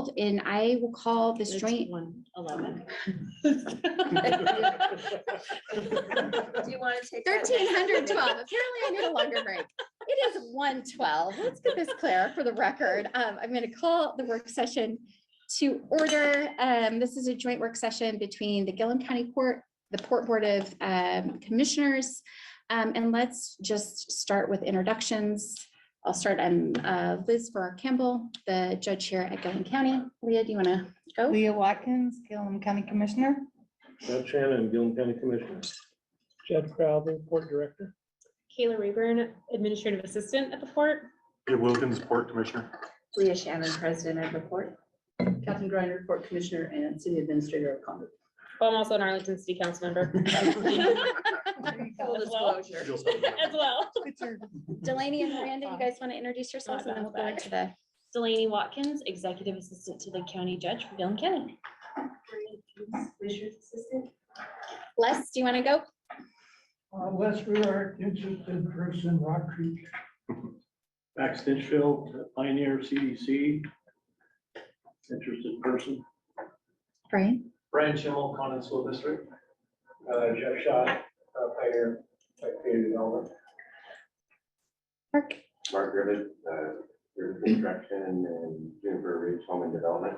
12, and I will call this joint. 111. Do you want to take? 1312. Apparently I need a longer break. It is 1:12. Let's get this clear for the record. I'm going to call the work session to order. This is a joint work session between the Gilliam County Court, the Port Board of Commissioners, and let's just start with introductions. I'll start. I'm Liz Farrar Campbell, the judge here at Gilliam County. Leah, do you want to go? Leah Watkins, Gilliam County Commissioner. Doug Shannon, Gilliam County Commissioner. Judd Crowther, Port Director. Kayla Rayburn, Administrative Assistant at the Port. Dave Wilkins, Port Commissioner. Leah Shannon, President of the Port. Captain Griner, Port Commissioner and City Administrator of Congress. Well, I'm also an Arlington City Council member. Full disclosure. As well. Delaney and Miranda, you guys want to introduce yourselves, and then we'll go into the. Delaney Watkins, Executive Assistant to the County Judge for Gilliam County. Commissioner's Assistant. Les, do you want to go? Les Ruart, interested person, Rock Creek. Max Stinchfield, Pioneer CDC. Interested person. Brian? Brian Schimmel, Condon School District. Jeff Schott, Pioneer Community Development. Mark? Mark Griffith, Construction and Juniper Ridge Home and Development.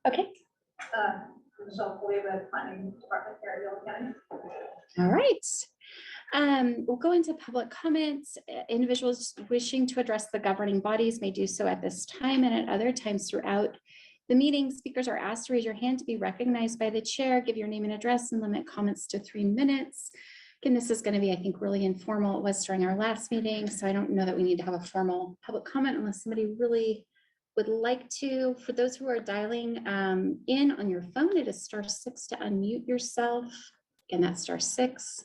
Okay. Michelle Coleva, Planning Department here at Gilliam County. All right. We'll go into public comments. Individuals wishing to address the governing bodies may do so at this time and at other times throughout the meeting. Speakers are asked to raise your hand to be recognized by the chair, give your name and address, and limit comments to 3 minutes. Again, this is going to be, I think, really informal. It was during our last meeting, so I don't know that we need to have a formal public comment unless somebody really would like to. For those who are dialing in on your phone, it is *6 to unmute yourself. Again, that's *6.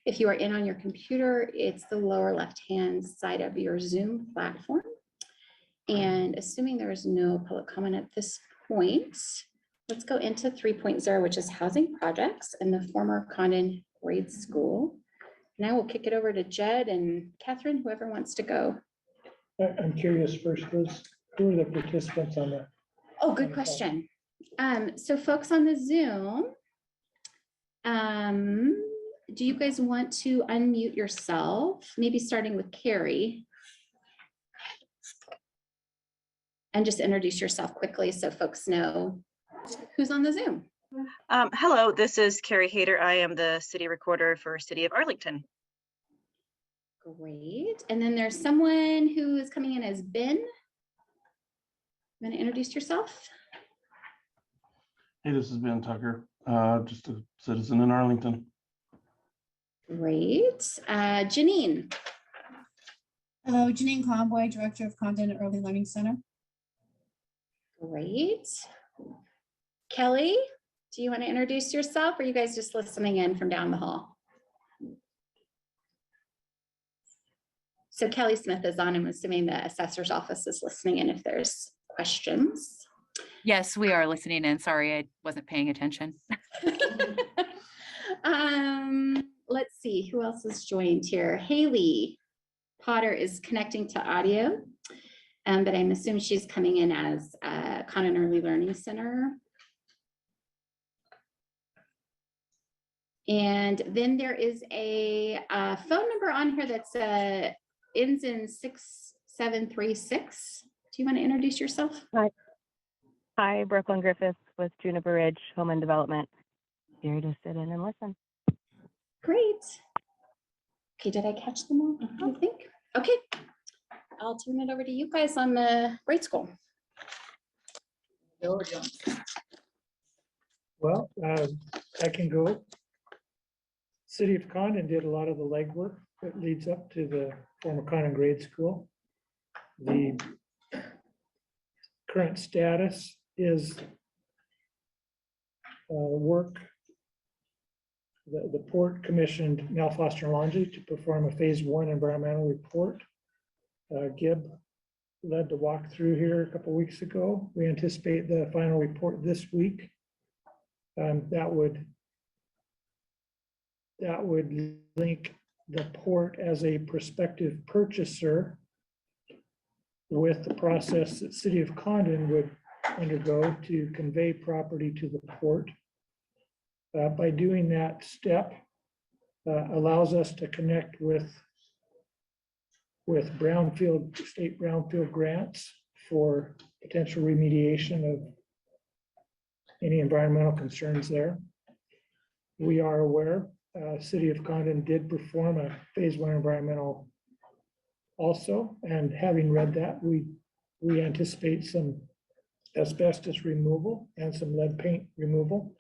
If you are in on your computer, it's the lower left-hand side of your Zoom platform. And assuming there is no public comment at this point, let's go into 3.0, which is housing projects in the former Condon grade school. Now we'll kick it over to Jed and Catherine, whoever wants to go. I'm curious first, Liz, who are the participants on the? Oh, good question. So folks on the Zoom, do you guys want to unmute yourself? Maybe starting with Carrie. And just introduce yourself quickly so folks know who's on the Zoom. Hello, this is Carrie Hayter. I am the city recorder for City of Arlington. Great. And then there's someone who is coming in as Ben. You want to introduce yourself? Hey, this is Ben Tucker, just a citizen in Arlington. Great. Janine. Hello, Janine Conboy, Director of Content Early Learning Center. Great. Kelly, do you want to introduce yourself, or are you guys just listening in from down the hall? So Kelly Smith is on. I'm assuming the assessor's office is listening in if there's questions. Yes, we are listening in. Sorry, I wasn't paying attention. Let's see who else is joined here. Haley Potter is connecting to audio, but I'm assuming she's coming in as Condon Early Learning Center. And then there is a phone number on here that's ends in 6736. Do you want to introduce yourself? Hi, Brooklyn Griffith with Juniper Ridge Home and Development. Here to sit in and listen. Great. Okay, did I catch them all? I think. Okay, I'll turn it over to you guys on the grade school. Well, I can go. City of Condon did a lot of the legwork that leads up to the former Condon grade school. The current status is work. The port commissioned Mel Foster and Laundry to perform a phase 1 environmental report. Gib led the walkthrough here a couple weeks ago. We anticipate the final report this week. That would link the port as a prospective purchaser. with the process that City of Condon would undergo to convey property to the port. By doing that step, allows us to connect with state brownfield grants for potential remediation of any environmental concerns there. We are aware, City of Condon did perform a phase 1 environmental also, and having read that, we anticipate some asbestos removal and some lead paint removal.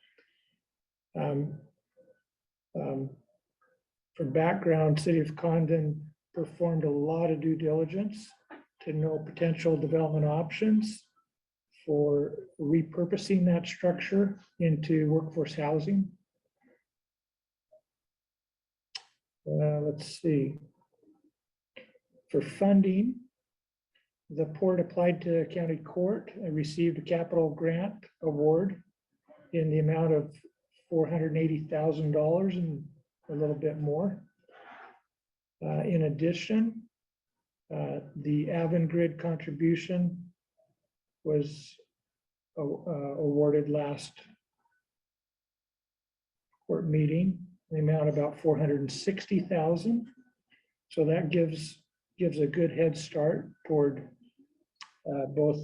For background, City of Condon performed a lot of due diligence to know potential development options for repurposing that structure into workforce housing. Let's see. For funding, the port applied to county court and received a capital grant award in the amount of $480,000 and a little bit more. In addition, the Avangrid contribution was awarded last court meeting, the amount about $460,000. So that gives a good head start toward both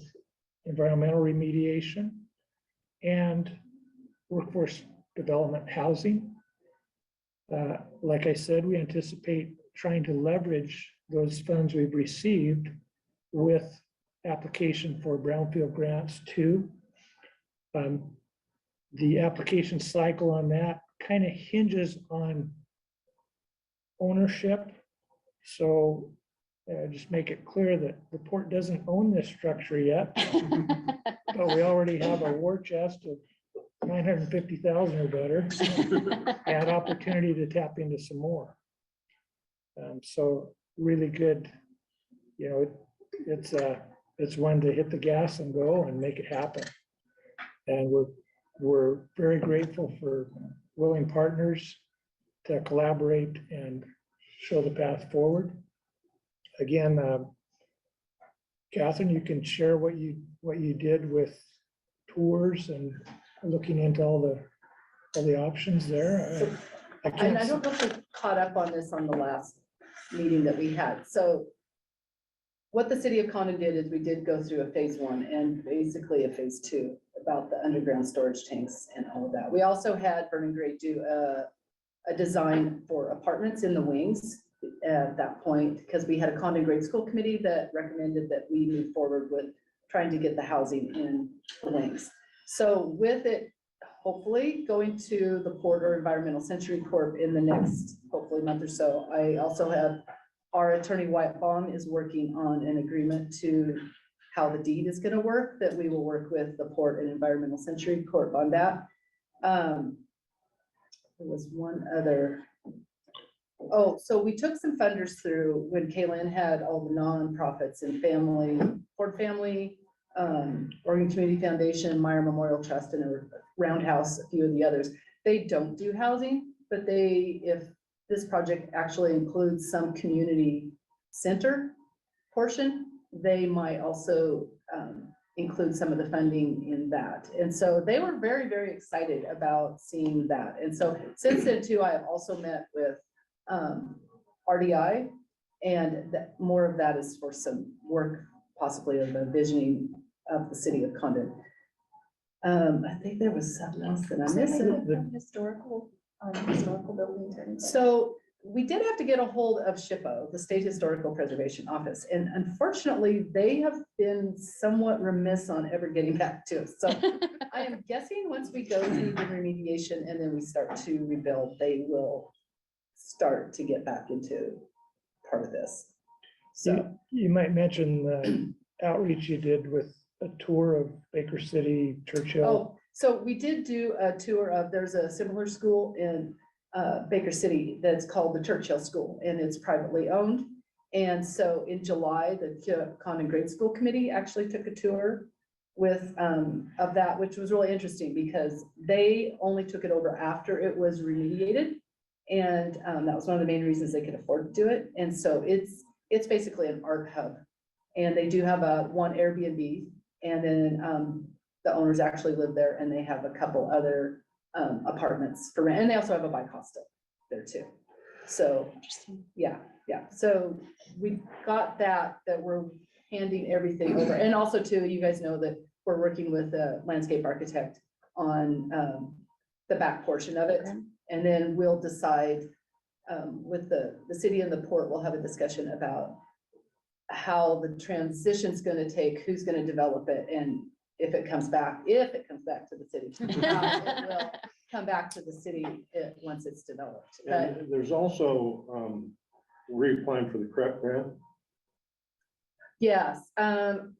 environmental remediation and workforce development housing. Like I said, we anticipate trying to leverage those funds we've received with application for brownfield grants too. The application cycle on that kind of hinges on ownership. So just make it clear that the port doesn't own this structure yet, but we already have a war chest of 950,000 or better, and opportunity to tap into some more. So really good, you know, it's one to hit the gas and go and make it happen. And we're very grateful for willing partners to collaborate and show the path forward. Again, Catherine, you can share what you did with tours and looking into all the options there. And I don't know if we caught up on this on the last meeting that we had. So what the City of Condon did is we did go through a phase 1 and basically a phase 2 about the underground storage tanks and all of that. We also had Vernon Gray do a design for apartments in the wings at that point, because we had a Condon Grade School Committee that recommended that we move forward with trying to get the housing in the wings. So with it, hopefully going to the Port or Environmental Century Corp in the next, hopefully month or so. I also have our attorney Wyatt Baum is working on an agreement to how the deed is going to work, that we will work with the Port and Environmental Century Corp on that. There was one other. Oh, so we took some funders through when Kaylin had all the nonprofits and family, Port Family, Oregon Community Foundation, Meyer Memorial Trust, and a Roundhouse, a few of the others. They don't do housing, but if this project actually includes some community center portion, they might also include some of the funding in that. And so they were very, very excited about seeing that. And so since then too, I have also met with RDI, and more of that is for some work possibly of the visioning of the City of Condon. I think there was something else that I'm missing. Historical building. So we did have to get a hold of SHPO, the State Historical Preservation Office, and unfortunately they have been somewhat remiss on ever getting back to us. So I am guessing once we go through the remediation and then we start to rebuild, they will start to get back into part of this. So you might mention the outreach you did with a tour of Baker City, Churchill. Oh, so we did do a tour of, there's a similar school in Baker City that's called the Churchill School, and it's privately owned. And so in July, the Condon Grade School Committee actually took a tour with of that, which was really interesting because they only took it over after it was remediated. And that was one of the main reasons they could afford to do it. And so it's basically an art hub And they do have one Airbnb, and then the owners actually live there, and they have a couple other apartments for rent, and they also have a bike hostel there too. So, yeah, so we got that we're handing everything over, and also too, you guys know that we're working with a landscape architect on the back portion of it, and then we'll decide with the city and the port, we'll have a discussion about how the transition's gonna take, who's gonna develop it, and if it comes back to the city. It will come back to the city once it's developed. But And there's also, reapplying for the CREP grant. yes,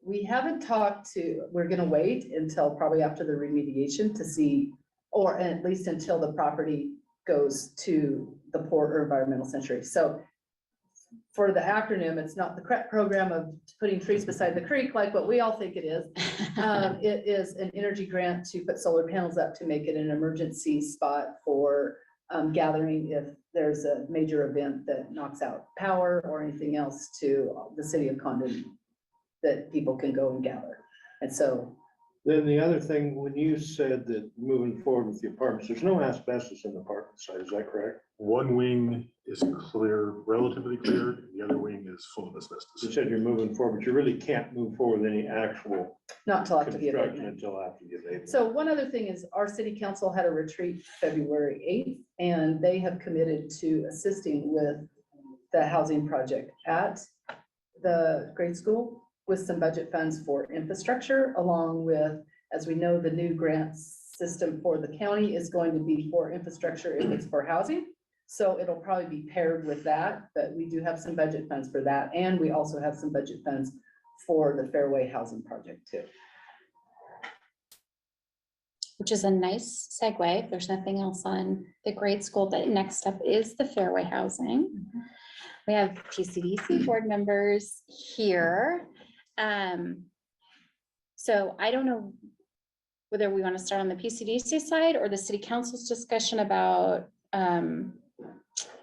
we haven't talked we're gonna wait until probably after the remediation to see, or at least until the property goes to the port or environmental sanctuary. So for the acronym, it's not the CREP program of putting trees beside the creek like what we all think it is. It is an energy grant to put solar panels up to make it an emergency spot for gathering if there's a major event that knocks out power or anything else to the city of Condon that people can go and gather. And so Then the other thing, when you said that moving forward with the apartments, there's no asbestos in the apartment side, is that correct? One wing is clear, relatively cleared, the other wing is full of asbestos. You said you're moving forward, but you really can't move forward with any actual not till after the construction abatement. until after the abatement. So one other thing is our city council had a retreat February 8th, and they have committed to assisting with the housing project at the grade school with some budget funds for infrastructure, along with, as we know, the new grant system for the county is going to be for infrastructure if it's for housing. So it'll probably be paired with that, but we do have some budget funds for that. And we also have some budget funds for the Fairway Housing Project too. Which is a nice segue. If there's nothing else on the grade school, the next up is the Fairway Housing. We have PCDC board members here. So I don't know whether we want to start on the PCDC side or the city council's discussion about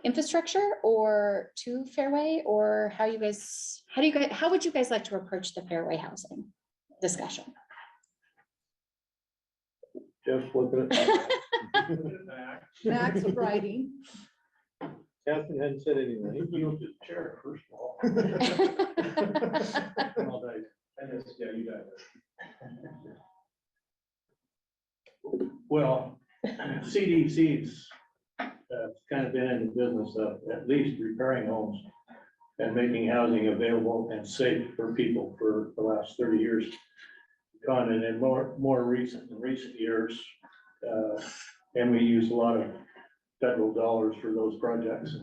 infrastructure or to Fairway, or how would you guys like to approach the Fairway Housing discussion? Just looking at. Max writing. Catherine hadn't said anything. He yielded the chair, first of all. All day. And it's, yeah, you got it. Well, CDC's kind of been in the business of at least repairing homes and making housing available and safe for people for the last 30 years. Condon and more recent years, and we use a lot of federal dollars for those projects.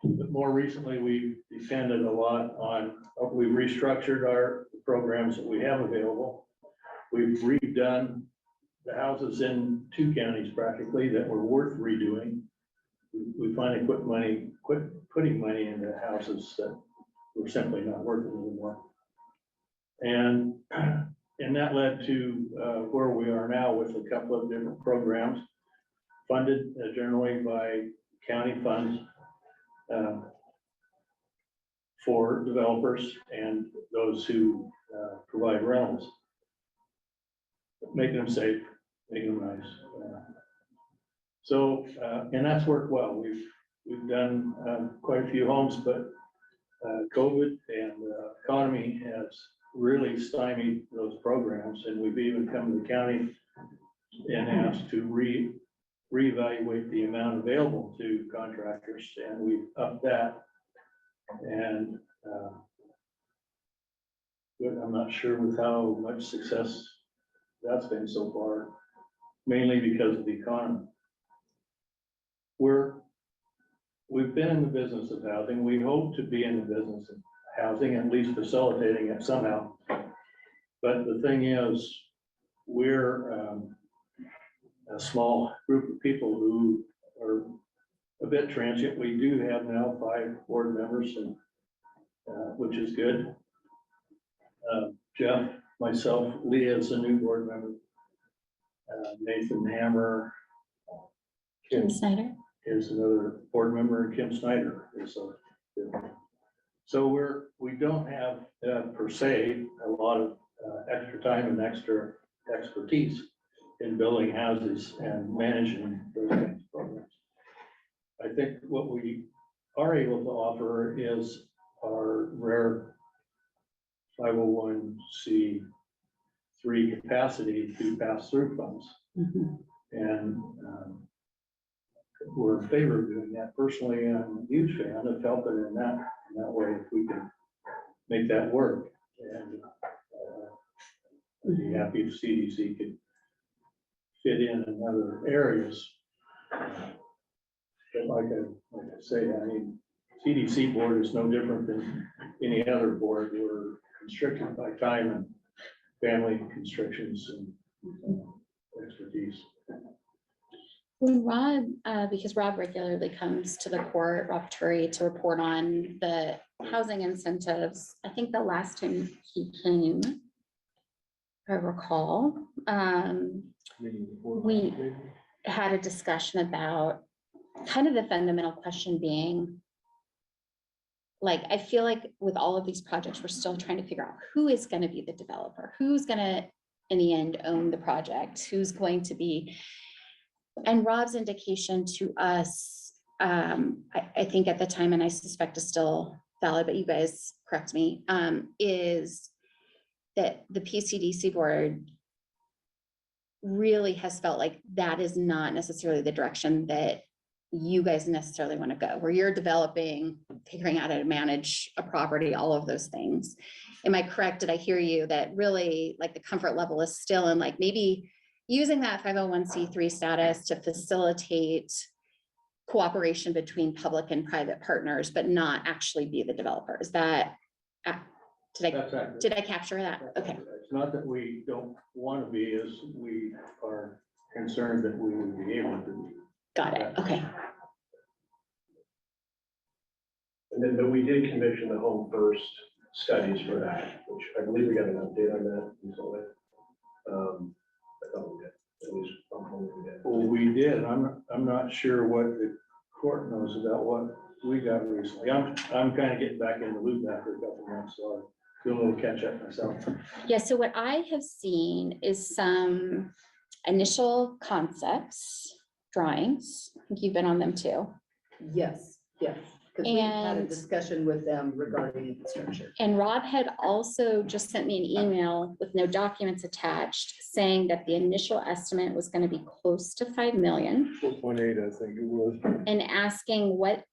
But more recently, we depended a lot on, we restructured our programs that we have available. We've redone the houses in 2 counties practically that were worth redoing. We finally quit putting money into houses that were simply not worth it anymore. And that led to where we are now with a couple of different programs funded generally by county funds for developers and those who provide rentals, making them safe, making them nice. And that's worked well. We've done quite a few homes, but COVID and the economy has really stymied those programs, and we've even come to the county and asked to reevaluate the amount available to contractors, and we've upped that. And but I'm not sure with how much success that's been so far, mainly because of the economy. We've been in the business of housing. We hope to be in the business of housing, at least facilitating it somehow. But the thing is, we're a small group of people who are a bit transient. We do have now 5 board members, and which is good. Jeff, myself, Leah is a new board member. Nathan Hammer. Kim Snyder Is another board member, and Kim Snyder is a So we don't have per se a lot of extra time and extra expertise in building houses and managing those kinds of programs. I think what we are able to offer is our rare 501c3 capacity to pass through funds. And we're in favor of doing that. Personally, I'm a huge fan of helping in that way if we can make that work. And I'd be happy if CDC could fit in other areas. But like I say, I mean, CDC board is no different than any other board. We're constricted by time and family constrictions and expertise. When Rob, because Rob regularly comes to the court, Rob Turi, to report on the housing incentives. I think the last time he came, if I recall, we had a discussion about kind of the fundamental question being, like, I feel like with all of these projects, we're still trying to figure out who is going to be the developer, who's going to, in the end, own the project, who's going to be. And Rob's indication to us, I think at the time, and I suspect is still valid, but you guys correct me, is that the PCDC board really has felt like that is not necessarily the direction that you guys necessarily want to go, where you're developing, figuring out how to manage a property, all of those things. Am I correct? Did I hear you that really like the comfort level is still in like maybe using that 501c3 status to facilitate cooperation between public and private partners, but not actually be the developer? Is that, did I capture that? Okay. It's not that we don't want to be, as we are concerned that we would be able to be. Got it. Okay. And then, but we did commission the home first studies for that, which I believe we got an update on that recently. I thought we did, at least I'm hoping we did. Well, we did. I'm not sure what the court knows about what we got recently. I'm kind of getting back in the loop after a couple months, so I do a little catch up myself. Yeah, so what I have seen is some initial concepts, drawings. I think you've been on them too. Yes, yes, because we had a And- discussion with them regarding infrastructure. And Rob had also just sent me an email with no documents attached, saying that the initial estimate was going to be close to 5 million, 4.8, I think it was. and asking what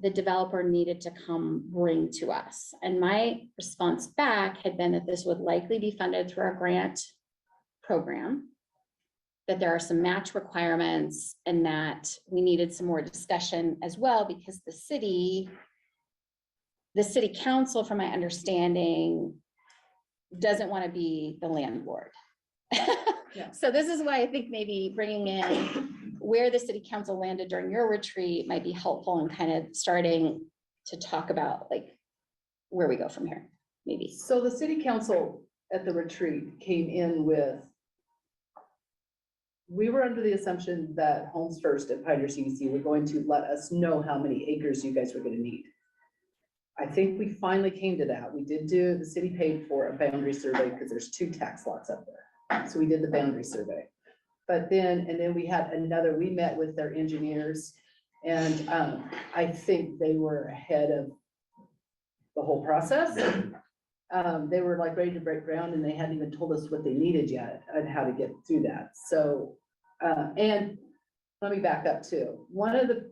the developer needed to come bring to us. And my response back had been that this would likely be funded through our grant program, that there are some match requirements, and that we needed some more discussion as well, because the city council, from my understanding, doesn't want to be the landlord. Yeah. So this is why I think maybe bringing in where the city council landed during your retreat might be helpful in kind of starting to talk about like where we go from here, maybe. So the city council at the retreat came in with, we were under the assumption that Homes First at Pioneer CDC were going to let us know how many acres you guys were going to need. I think we finally came to that. We did do, the city paid for a boundary survey because there's 2 tax lots up there. So we did the boundary survey. But then we had another, we met with their engineers, and I think they were ahead of the whole process. They were like ready to break ground, and they hadn't even told us what they needed yet and how to get through that. So, and let me back up too. One of the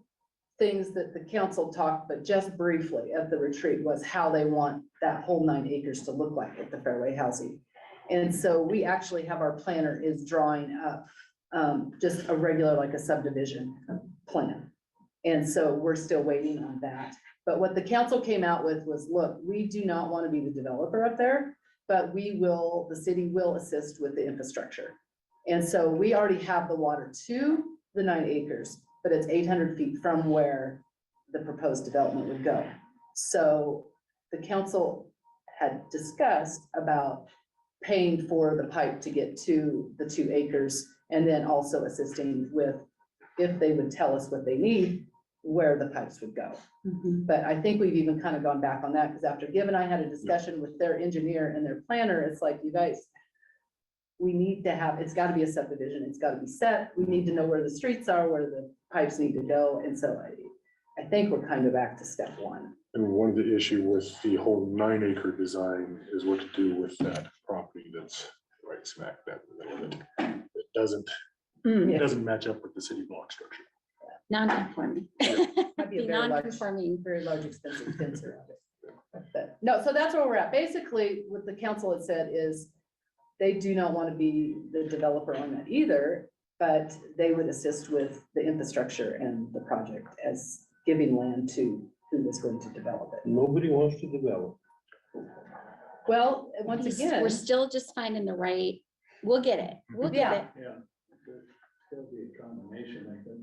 things that the council talked, but just briefly at the retreat, was how they want that whole 9 acres to look like at the Fairway Housing. And so we actually have, our planner is drawing up just a regular, like a subdivision plan. And so we're still waiting on that. But what the council came out with was, look, we do not want to be the developer up there, but we will, the city will assist with the infrastructure. And so we already have the water to the 9 acres, but it's 800 feet from where the proposed development would go. So the council had discussed about paying for the pipe to get to the 2 acres, and then also assisting with, if they would tell us what they need, where the pipes would go. But I think we've even kind of gone back on that, because after Gibb and I had a discussion with their engineer and their planner, it's like, you guys, we need to have, it's gotta be a subdivision, it's gotta be set, we need to know where the streets are, where the pipes need to go, and so I think we're kind of back to step one. And one of the issue with the whole 9-acre design is what to do with that property that's right smack dab in the middle of it. It doesn't match up with the city block structure. Non-conforming. Might be a Be very large, non-conforming. very large expensive fence around it. But, no, so that's where we're at. Basically, what the council had said is they do not want to be the developer on that either, but they would assist with the infrastructure and the project as giving land to who was going to develop it. Nobody wants to develop. Well, once again, We're still just finding the right, we'll get it. We'll get it. Yeah. There'll be a combination, I think.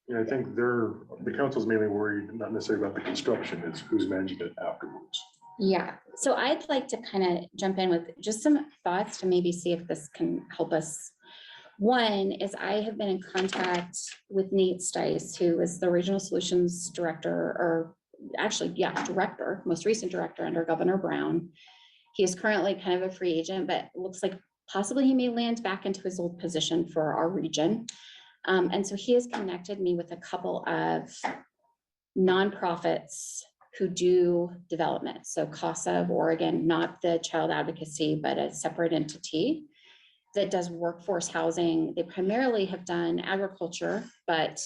Yeah, I think the council's mainly worried, not necessarily about the construction, it's who's managing it afterwards. Yeah, so I'd like to kind of jump in with just some thoughts to maybe see if this can help us. One is I have been in contact with Nate Stice, who is the Regional Solutions Director, or actually, yeah, Director, most recent Director under Governor Brown. He is currently kind of a free agent, but it looks like possibly he may land back into his old position for our region. And so he has connected me with a couple of nonprofits who do development. So CASA of Oregon, not the child advocacy, but a separate entity that does workforce housing. They primarily have done agriculture, but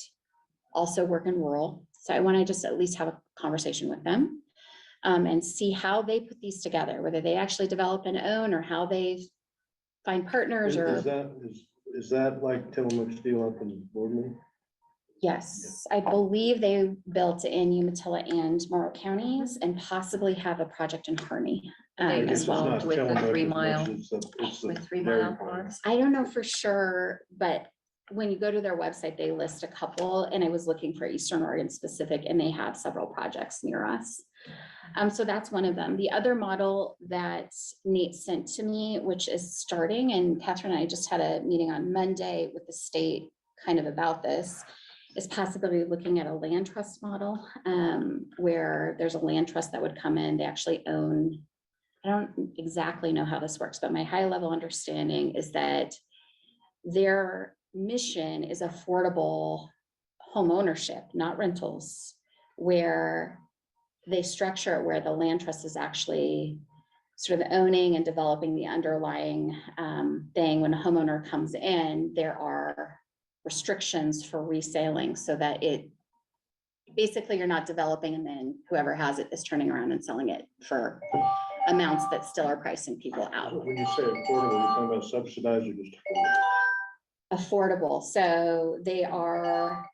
also work in rural. So I want to just at least have a conversation with them and see how they put these together, whether they actually develop and own or how they find partners Is that like Tillamook Steel up in Boardman? Yes, I believe they built in Umatilla and Morrow counties and possibly have a project in Harney as well. with the 3 mile. With 3 mile farms. I don't know for sure, but when you go to their website, they list a couple, and I was looking for Eastern Oregon specific, and they have several projects near us. So that's one of them. The other model that Nate sent to me, which is starting, and Catherine and I just had a meeting on Monday with the state kind of about this, is possibly looking at a land trust model where there's a land trust that would come in. They actually own, I don't exactly know how this works, but my high level understanding is that their mission is affordable home ownership, not rentals, where they structure it where the land trust is actually sort of owning and developing the underlying thing. When a homeowner comes in, there are restrictions for reselling so that it basically you're not developing and then whoever has it is turning around and selling it for amounts that still are pricing people out. When you say affordable, you're talking about subsidized or just Affordable. So they are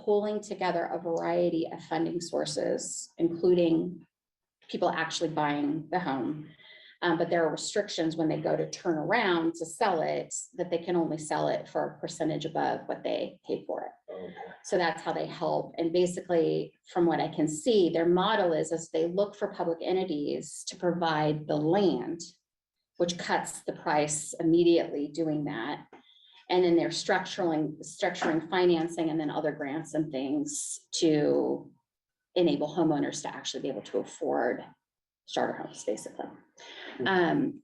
pulling together a variety of funding sources, including people actually buying the home. But there are restrictions when they go to turn around to sell it, that they can only sell it for a percentage above what they paid for it. Okay. So that's how they help. And basically, from what I can see, their model is as they look for public entities to provide the land, which cuts the price immediately doing that. And then they're structuring financing and then other grants and things to enable homeowners to actually be able to afford starter homes, basically.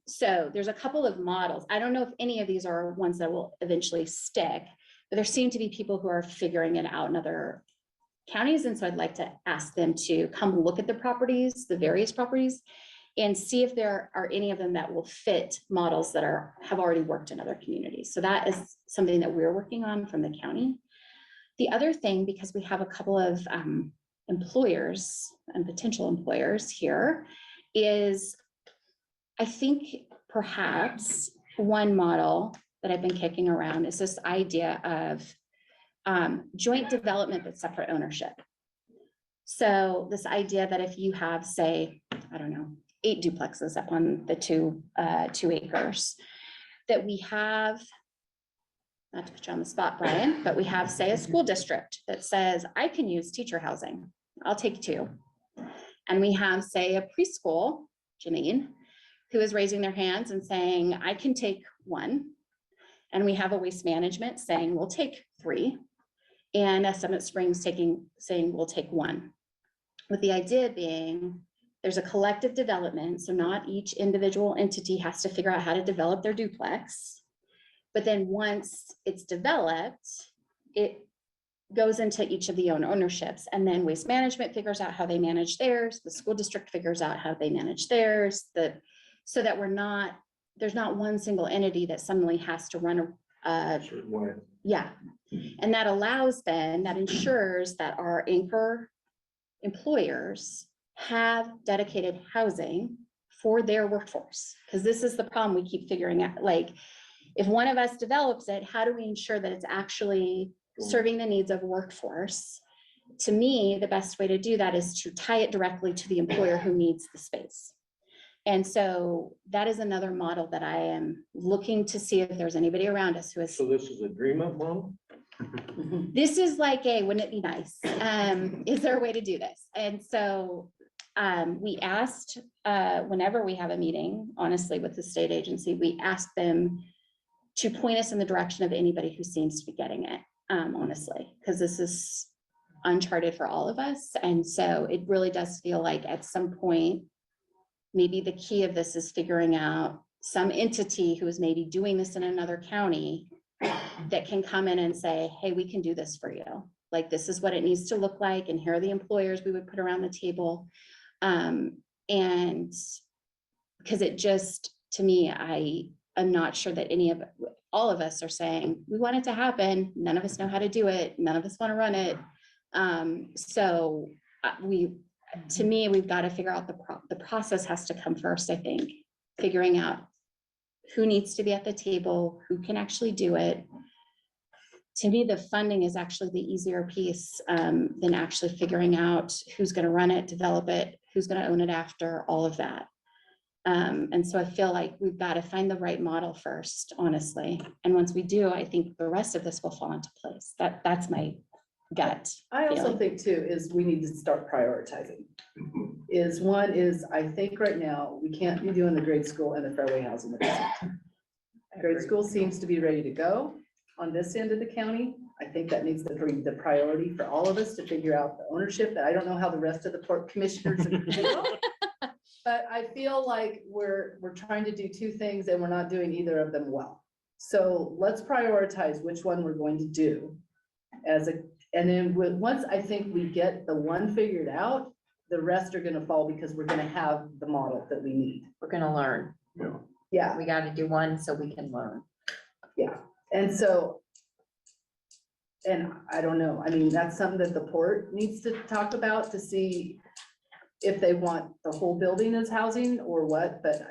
So there's a couple of models. I don't know if any of these are ones that will eventually stick, but there seem to be people who are figuring it out in other counties. And so I'd like to ask them to come look at the properties, the various properties, and see if there are any of them that will fit models that have already worked in other communities. So that is something that we're working on from the county. The other thing, because we have a couple of employers and potential employers here, is I think perhaps one model that I've been kicking around is this idea of joint development but separate ownership. So this idea that if you have, say, I don't know, 8 duplexes up on the 2 acres, that we have, not to put you on the spot, Brian, but we have, say, a school district that says, I can use teacher housing, I'll take 2. And we have, say, a preschool, Janine, who is raising their hands and saying, I can take 1. And we have a waste management saying, we'll take 3. and Summit Springs saying we'll take one. With the idea being, there's a collective development, so not each individual entity has to figure out how to develop their duplex. But then once it's developed, it goes into each of the ownerships, and then Waste Management figures out how they manage theirs, the school district figures out how they manage theirs, so that there's not one single entity that suddenly has to run a Certain way. yeah. And that ensures that our anchor employers have dedicated housing for their workforce. Because this is the problem we keep figuring out. Like, if one of us develops it, how do we ensure that it's actually serving the needs of workforce? To me, the best way to do that is to tie it directly to the employer who needs the space. And so that is another model that I am looking to see if there's anybody around us who is. So this is a dream up model? This is like wouldn't it be nice? Is there a way to do this? And so we asked, whenever we have a meeting, honestly, with the state agency, we ask them to point us in the direction of anybody who seems to be getting it, honestly, because this is uncharted for all of us. And so it really does feel like at some point, maybe the key of this is figuring out some entity who is maybe doing this in another county that can come in and say, hey, we can do this for you. Like, this is what it needs to look like. And here are the employers we would put around the table. And because it just, to me, I'm not sure that all of us are saying, we want it to happen. None of us know how to do it. None of us want to run it. To me, we've got to figure out the process has to come first, I think, figuring out who needs to be at the table, who can actually do it. To me, the funding is actually the easier piece than actually figuring out who's going to run it, develop it, who's going to own it after, all of that. And so I feel like we've got to find the right model first, honestly. And once we do, I think the rest of this will fall into place. That's my gut. I also feeling. think too, is we need to start prioritizing. I think right now, we can't be doing the grade school and the fairway housing at the same time. Grade school seems to be ready to go on this end of the county. I think that needs to be the priority for all of us to figure out the ownership. I don't know how the rest of the port commissioners are gonna do. But I feel like we're trying to do two things and we're not doing either of them well. So let's prioritize which one we're going to do and then once I think we get the one figured out, the rest are gonna fall because we're gonna have the model that we need. We're gonna learn. Yeah, We gotta do one so we can learn. yeah. And so, and I don't know, I mean, that's something that the port needs to talk about to see if they want the whole building as housing or what, but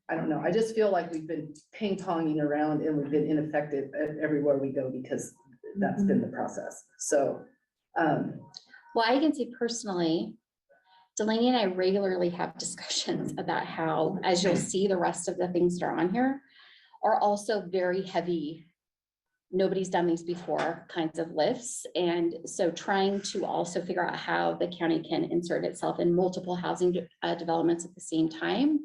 I don't know. I just feel like we've been ping-ponging around and we've been ineffective everywhere we go because that's been the process. So, well, I can say personally, Delaney and I regularly have discussions about how, as you'll see, the rest of the things that are on here are also very heavy. Nobody's done these before kinds of lifts. And so trying to also figure out how the county can insert itself in multiple housing developments at the same time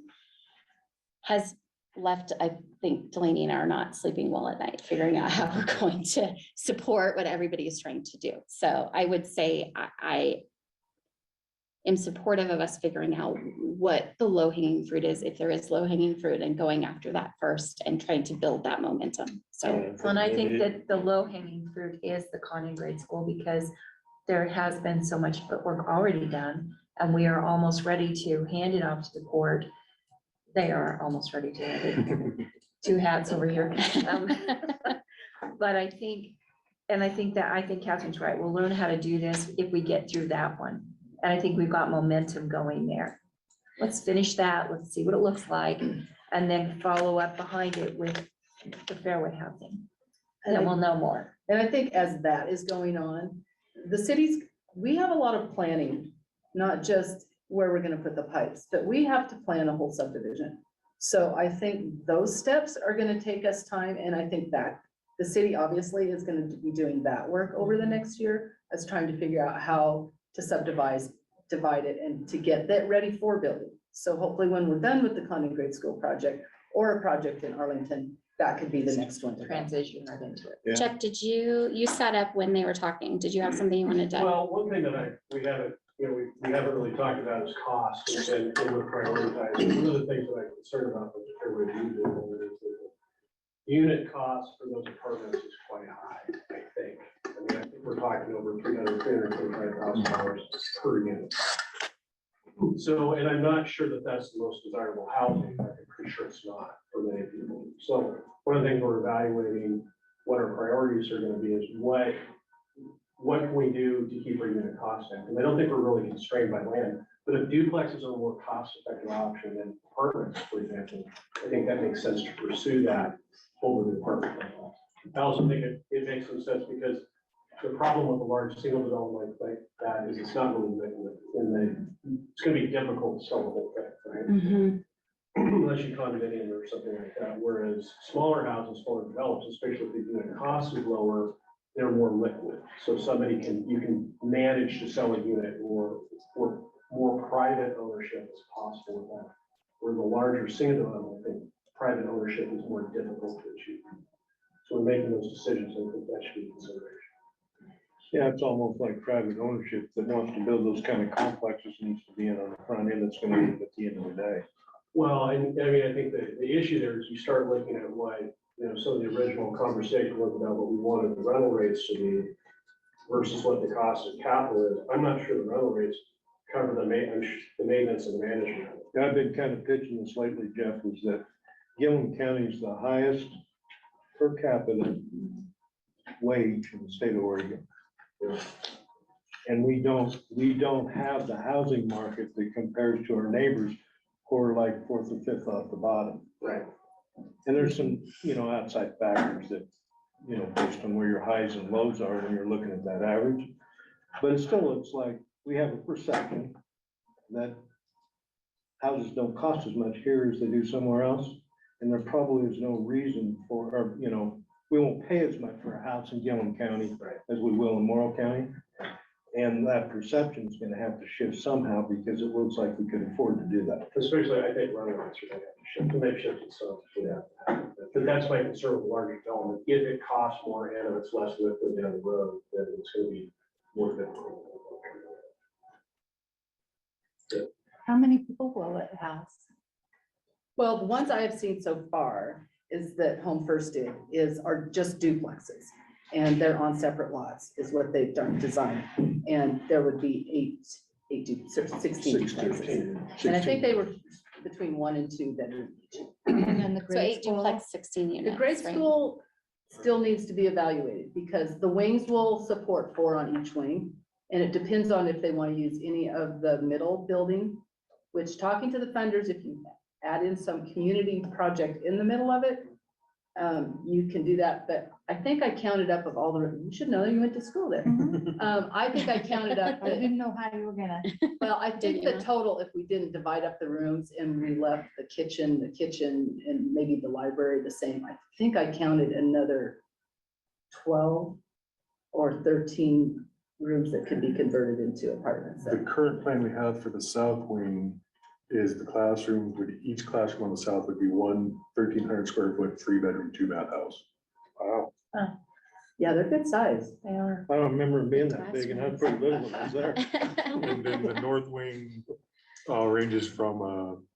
has left, I think Delaney and I are not sleeping well at night, figuring out how we're going to support what everybody is trying to do. So I would say I am supportive of us figuring out what the low hanging fruit is, if there is low hanging fruit, and going after that first and trying to build that momentum. So, And I think that the low hanging fruit is the common grade school because there has been so much footwork already done and we are almost ready to hand it off to the court. They are almost ready to hand it. Two hats over here. But I think Catherine's right. We'll learn how to do this if we get through that one. And I think we've got momentum going there. Let's finish that. Let's see what it looks like. And then follow up behind it with the fairway housing. And then we'll know more. and I think as that is going on, the cities, we have a lot of planning, not just where we're gonna put the pipes, but we have to plan a whole subdivision. So I think those steps are gonna take us time, and I think that the city obviously is gonna be doing that work over the next year as trying to figure out how to divide it and to get that ready for building. So hopefully when we're done with the common grade school project or a project in Arlington, that could be the next one to go. Transition right into it. Yeah. Chuck, you sat up when they were talking. Did you have something you wanted to? Well, one thing that we haven't really talked about is cost and we're prioritizing. One of the things that I'm concerned about with the fairway view building is that the unit cost for those apartments is quite high, I think. I mean, I think we're talking over $325,000 per unit. So, and I'm not sure that that's the most desirable housing. I'm pretty sure it's not for many people. So one of the things we're evaluating, what our priorities are gonna be is what can we do to keep our unit costs down? And I don't think we're really constrained by land, but if duplexes are a more cost-effective option than apartments, for example, I think that makes sense to pursue that over the apartment complex. I also think it makes some sense because the problem with a large single development like that is it's not really liquid. It's gonna be difficult to sell the whole thing, right? Unless you condominium or something like that, whereas smaller houses, smaller develops, especially if the unit cost is lower, they're more liquid. So you can manage to sell a unit or more private ownership as possible with that. Where the larger single development, I think private ownership is more difficult to achieve. So we're making those decisions, I think that should be consideration. Yeah, it's almost like private ownership that wants to build those kind of complexes needs to be in on the front end. That's gonna be at the end of the day. Well, I mean, I think the issue there is you start looking at what, some of the original conversation was about what we wanted the rental rates to be versus what the cost of capital is. I'm not sure the rental rates cover the maintenance and management. I've been kind of pitching this lately, Jeff, is that Gilliam County is the highest per capita wage in the state of Oregon. And we don't have the housing market that compares to our neighbors who are like fourth or fifth off the bottom. Right. And there's some, outside factors that, based on where your highs and lows are when you're looking at that average. But it still looks like we have a perception that houses don't cost as much here as they do somewhere else. And there probably is no reason for, or, we won't pay as much for a house in Gilliam County as we will in Morrow County. And that perception is gonna have to shift somehow because it looks like we could afford to do that. Especially, I think running rates are gonna have to shift, and they've shifted some. But that's my concern with larger development. If it costs more and if it's less liquid down the road, then it's gonna be more difficult. How many people will it house? Well, the ones I have seen so far is that Home First are just duplexes. And they're on separate lots is what they've designed. And there would be 16 duplexes. And I think they were between 1 and 2 bedroom each. And then the So grade 8 school? duplex, 16 units. The grade right? school still needs to be evaluated because the wings will support 4 on each wing. And it depends on if they want to use any of the middle building, which talking to the funders, if you add in some community project in the middle of it, you can do that. But I think I counted up of all the, you should know you went to school there. I think I counted up, I didn't know how you were gonna. well, I think the total, if we didn't divide up the rooms and we left the kitchen and maybe the library the same, I think I counted another 12 or 13 rooms that could be converted into apartments. The current plan we have for the south wing is the classrooms, each classroom on the south would be one 1,300 square foot, 3-bedroom, 2-bath house. Wow. Yeah, they're good size. They are. I don't remember them being that big and how pretty little it was there. And then the north wing ranges from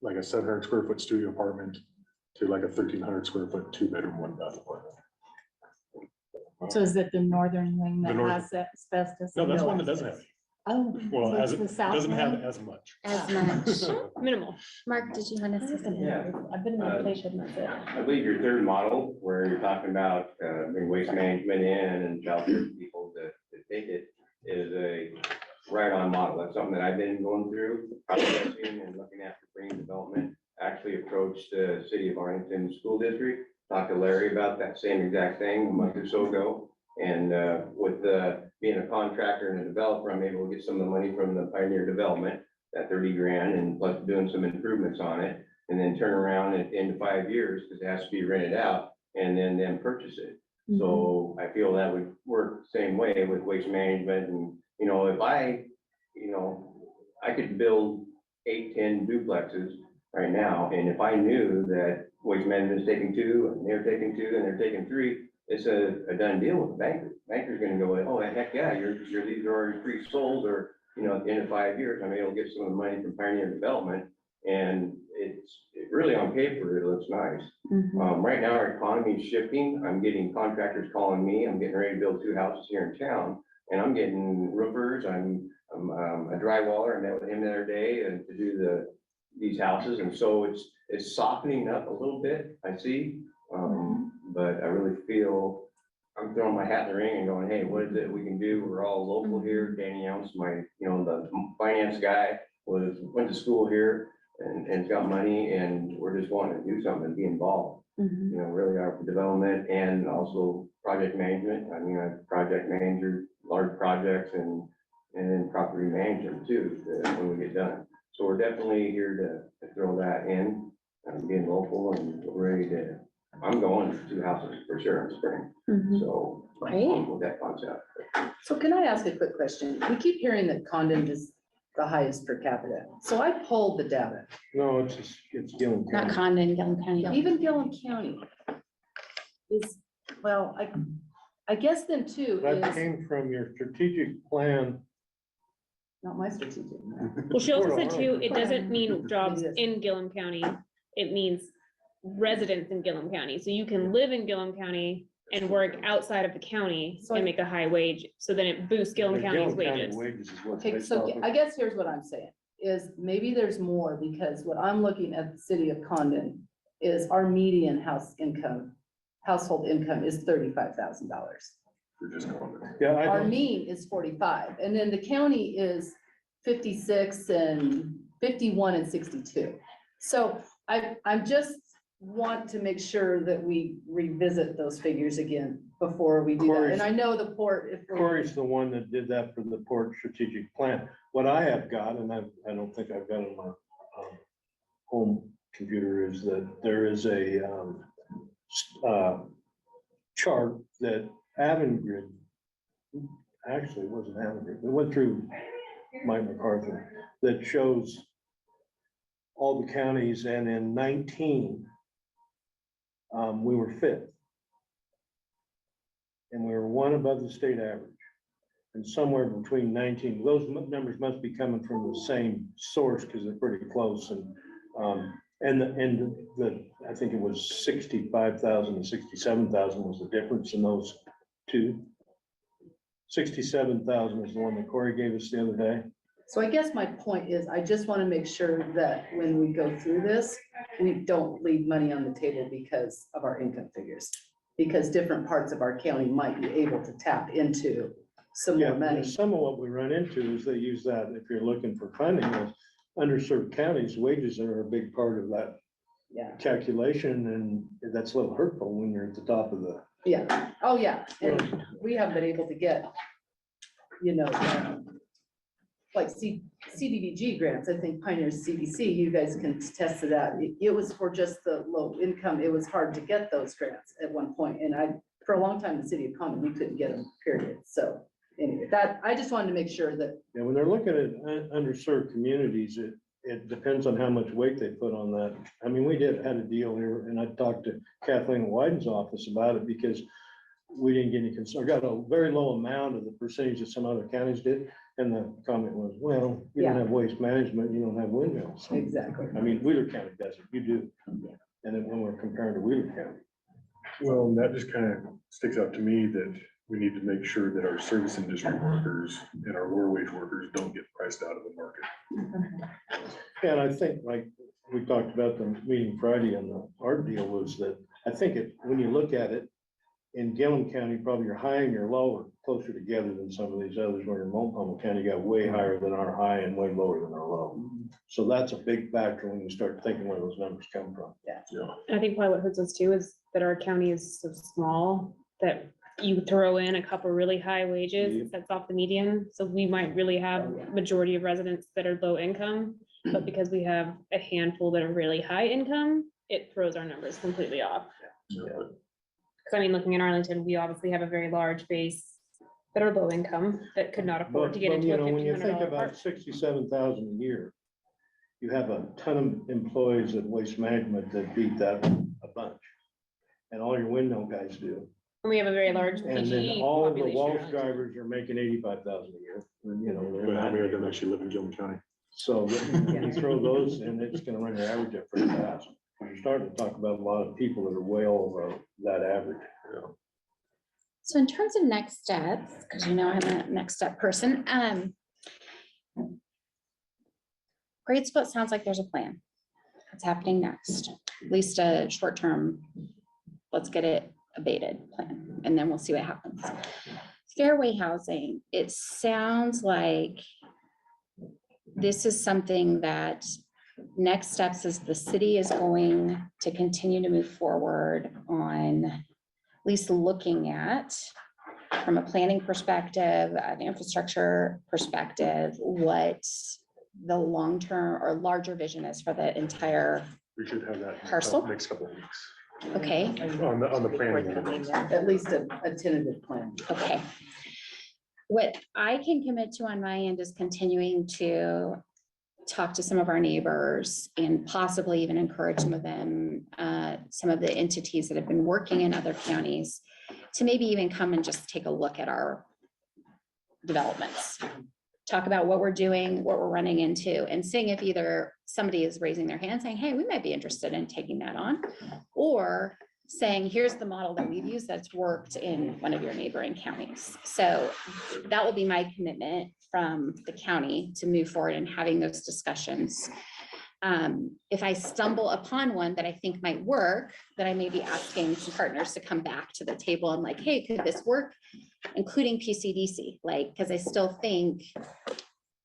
like a 700 square foot studio apartment to like a 1,300 square foot, 2-bedroom, 1-bath apartment. So is it the northern wing that The north- has that asbestos? No, that's one that doesn't have it. Oh. Well, so it's it the south doesn't have wing? as much. As much. Minimal. Mark, did you want to say something? Yeah. I've been in that place, that's it. I believe your third model, where you're talking about bring waste management in and shelter people to take it, is a right-on model. That's something that I've been going through, processing and looking at for green development. Actually approached the city of Arlington School District, talked to Larry about that same exact thing a month or so ago. And with being a contractor and a developer, I'm able to get some of the money from the Pioneer Development, that 30 grand, and plus doing some improvements on it, and then turn around at the end of 5 years, because it has to be rented out, and then purchase it. So I feel that would work the same way with waste management. And, if I could build 8, 10 duplexes right now, and if I knew that Waste Management's taking 2, and they're taking 2, and they're taking 3, it's a done deal with the banker. Banker's gonna go, oh, heck yeah, your leads are already pre-sold, or, you know, at the end of 5 years, I mean, it'll get some of the money from Pioneer Development, and it really on paper, it looks nice. Right now, our economy is shifting. I'm getting contractors calling me. I'm getting ready to build 2 houses here in town, and I'm getting roofers. I'm a drywaller. I met with him the other day and to do these houses, and so it's softening up a little bit, I see. But I really feel I'm throwing my hat in the ring and going, hey, what is it we can do? We're all local here. Danny Young's my, you know, the finance guy, went to school here and got money, and we're just wanting to do something and be involved. You know, really our development and also project management. I mean, I'm project manager, large projects, and then property management too, when we get done. So we're definitely here to throw that in, being local, and we're ready to, I'm going to 2 houses for sure in spring. So with that concept. So can I ask a quick question? We keep hearing that Condon is the highest per capita. So I pulled the data. No, it's Gilliam Not County. Condon, Gilliam County. Even Gilliam County is, well, I guess then too That is came from your strategic plan. not my strategic. Well, she also said too, Arlington. it doesn't mean jobs in Gilliam County. It means residents in Gilliam County. So you can live in Gilliam County and work outside of the county So and make a high wage. So then it boosts Gilliam The County's County wages. Wages is what's Okay, based so off of. I guess here's what I'm saying, is maybe there's more, because what I'm looking at the city of Condon is our median household income is $35,000. For just going. Yeah, I Our don't, mean is 45, and then the county is 56 and 51 and 62. So I'm just want to make sure that we revisit those figures again before we do that. And I know the port, if we're- Corey's the one that did that for the port strategic plan. What I have got, and I don't think I've got it on my home computer, is that there is a chart that Avangrid, actually it wasn't Avangrid, it went through Mike MacArthur, that shows all the counties, and in 19, we were 5th. And we were 1 above the state average. And somewhere between 19, those numbers must be coming from the same source because they're pretty close. And I think it was 65,000 and 67,000 was the difference in those 2. 67,000 is the one that Corey gave us the other day. So I guess my point is, I just want to make sure that when we go through this, we don't leave money on the table because of our income figures. Because different parts of our county might be able to tap into some more money. Some of what we run into is they use that, if you're looking for funding, is underserved counties, wages are a big part of that calculation, and that's a little hurtful when you're at the top of the. Yeah, oh, yeah, and we have been able to get, you know, like CDBG grants. I think Pioneers CDC, you guys can attest to that. It was for just the low income. It was hard to get those grants at one point, and for a long time, the city of Condon, we couldn't get them, period. So anyway, I just wanted to make sure that. Yeah, when they're looking at underserved communities, it depends on how much weight they put on that. I mean, we had a deal here, and I talked to Kathleen Wyden's office about it, because we didn't get any concern. I got a very low amount of the percentage that some other counties did. And the comment was, well, you don't have waste management, you don't have windmills. Exactly. I mean, Wheeler County does it, you do. And then when we're comparing to Wheeler County. Well, that just kind of sticks out to me that we need to make sure that our service industry workers and our lower wage workers don't get priced out of the market. And I think, like we talked about the meeting Friday, and the art deal was that, I think when you look at it, in Gilliam County, probably your high and your low are closer together than some of these others, where in Multnomah County got way higher than our high and way lower than our low. So that's a big factor when you start thinking where those numbers come from. Yeah. I think probably what hurts us too is that our county is so small that you throw in a couple really high wages, it sets off the median. So we might really have majority of residents that are low income, but because we have a handful that are really high income, it throws our numbers completely off. Because I mean, looking in Arlington, we obviously have a very large base that are low income, that could not afford to get into a When you think $1,500 about apartment. 67,000 a year, you have a ton of employees at Waste Management that beat that a bunch. And all your window guys do. We have a very large And then PE all of the population. Walsh drivers are making 85,000 a year, and you know. they're But how not- many of them actually live in Gilliam County? So you throw those in, it's gonna run your average up pretty fast. You're starting to talk about a lot of people that are way over that average. So in terms of next steps, because you know I'm a next step person, grade split sounds like there's a plan. What's happening next? At least a short-term, let's get it abated plan, and then we'll see what happens. Fairway housing, it sounds like this is something that next steps is the city is going to continue to move forward on at least looking at, from a planning perspective, an infrastructure perspective, what the long-term or larger vision is for the entire We should have that parcel. next couple of weeks Okay, on the planning. At least a tentative plan. okay. What I can commit to on my end is continuing to talk to some of our neighbors and possibly even encourage some of them, some of the entities that have been working in other counties to maybe even come and just take a look at our developments. Talk about what we're doing, what we're running into, and seeing if either somebody is raising their hand saying, hey, we might be interested in taking that on, or saying, here's the model that we've used that's worked in one of your neighboring counties. So that will be my commitment from the county to move forward and having those discussions. If I stumble upon one that I think might work, then I may be asking some partners to come back to the table and like, hey, could this work? Including PCDC, like, because I still think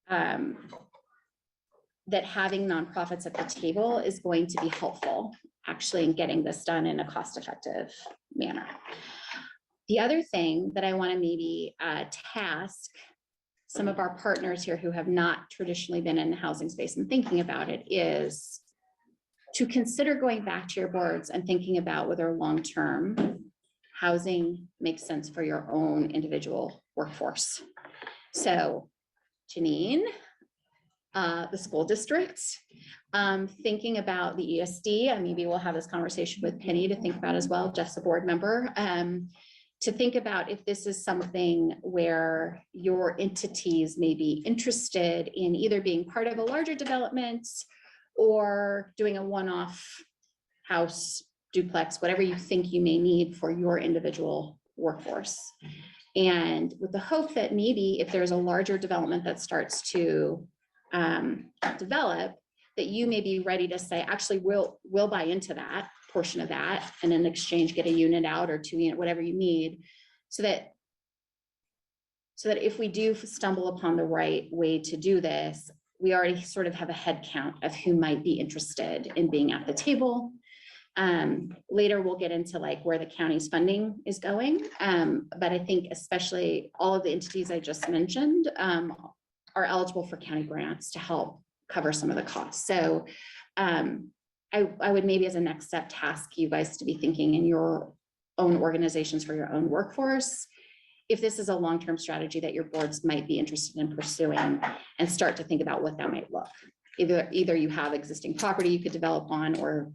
that having nonprofits at the table is going to be helpful actually in getting this done in a cost-effective manner. The other thing that I want to maybe task some of our partners here who have not traditionally been in the housing space and thinking about it is to consider going back to your boards and thinking about whether long-term housing makes sense for your own individual workforce. So Janine, the school districts, thinking about the ESD, and maybe we'll have this conversation with Penny to think about as well, Jeff's a board member, to think about if this is something where your entities may be interested in either being part of a larger development or doing a one-off house, duplex, whatever you think you may need for your individual workforce. And with the hope that maybe if there's a larger development that starts to develop, that you may be ready to say, actually, we'll buy into that portion of that, and in exchange get a unit out or 2 unit, whatever you need, so that if we do stumble upon the right way to do this, we already sort of have a head count of who might be interested in being at the table. Later we'll get into like where the county's funding is going, but I think especially all of the entities I just mentioned are eligible for county grants to help cover some of the costs. So I would maybe as a next step task you guys to be thinking in your own organizations for your own workforce, if this is a long-term strategy that your boards might be interested in pursuing, and start to think about what that might look. Either you have existing property you could develop on, or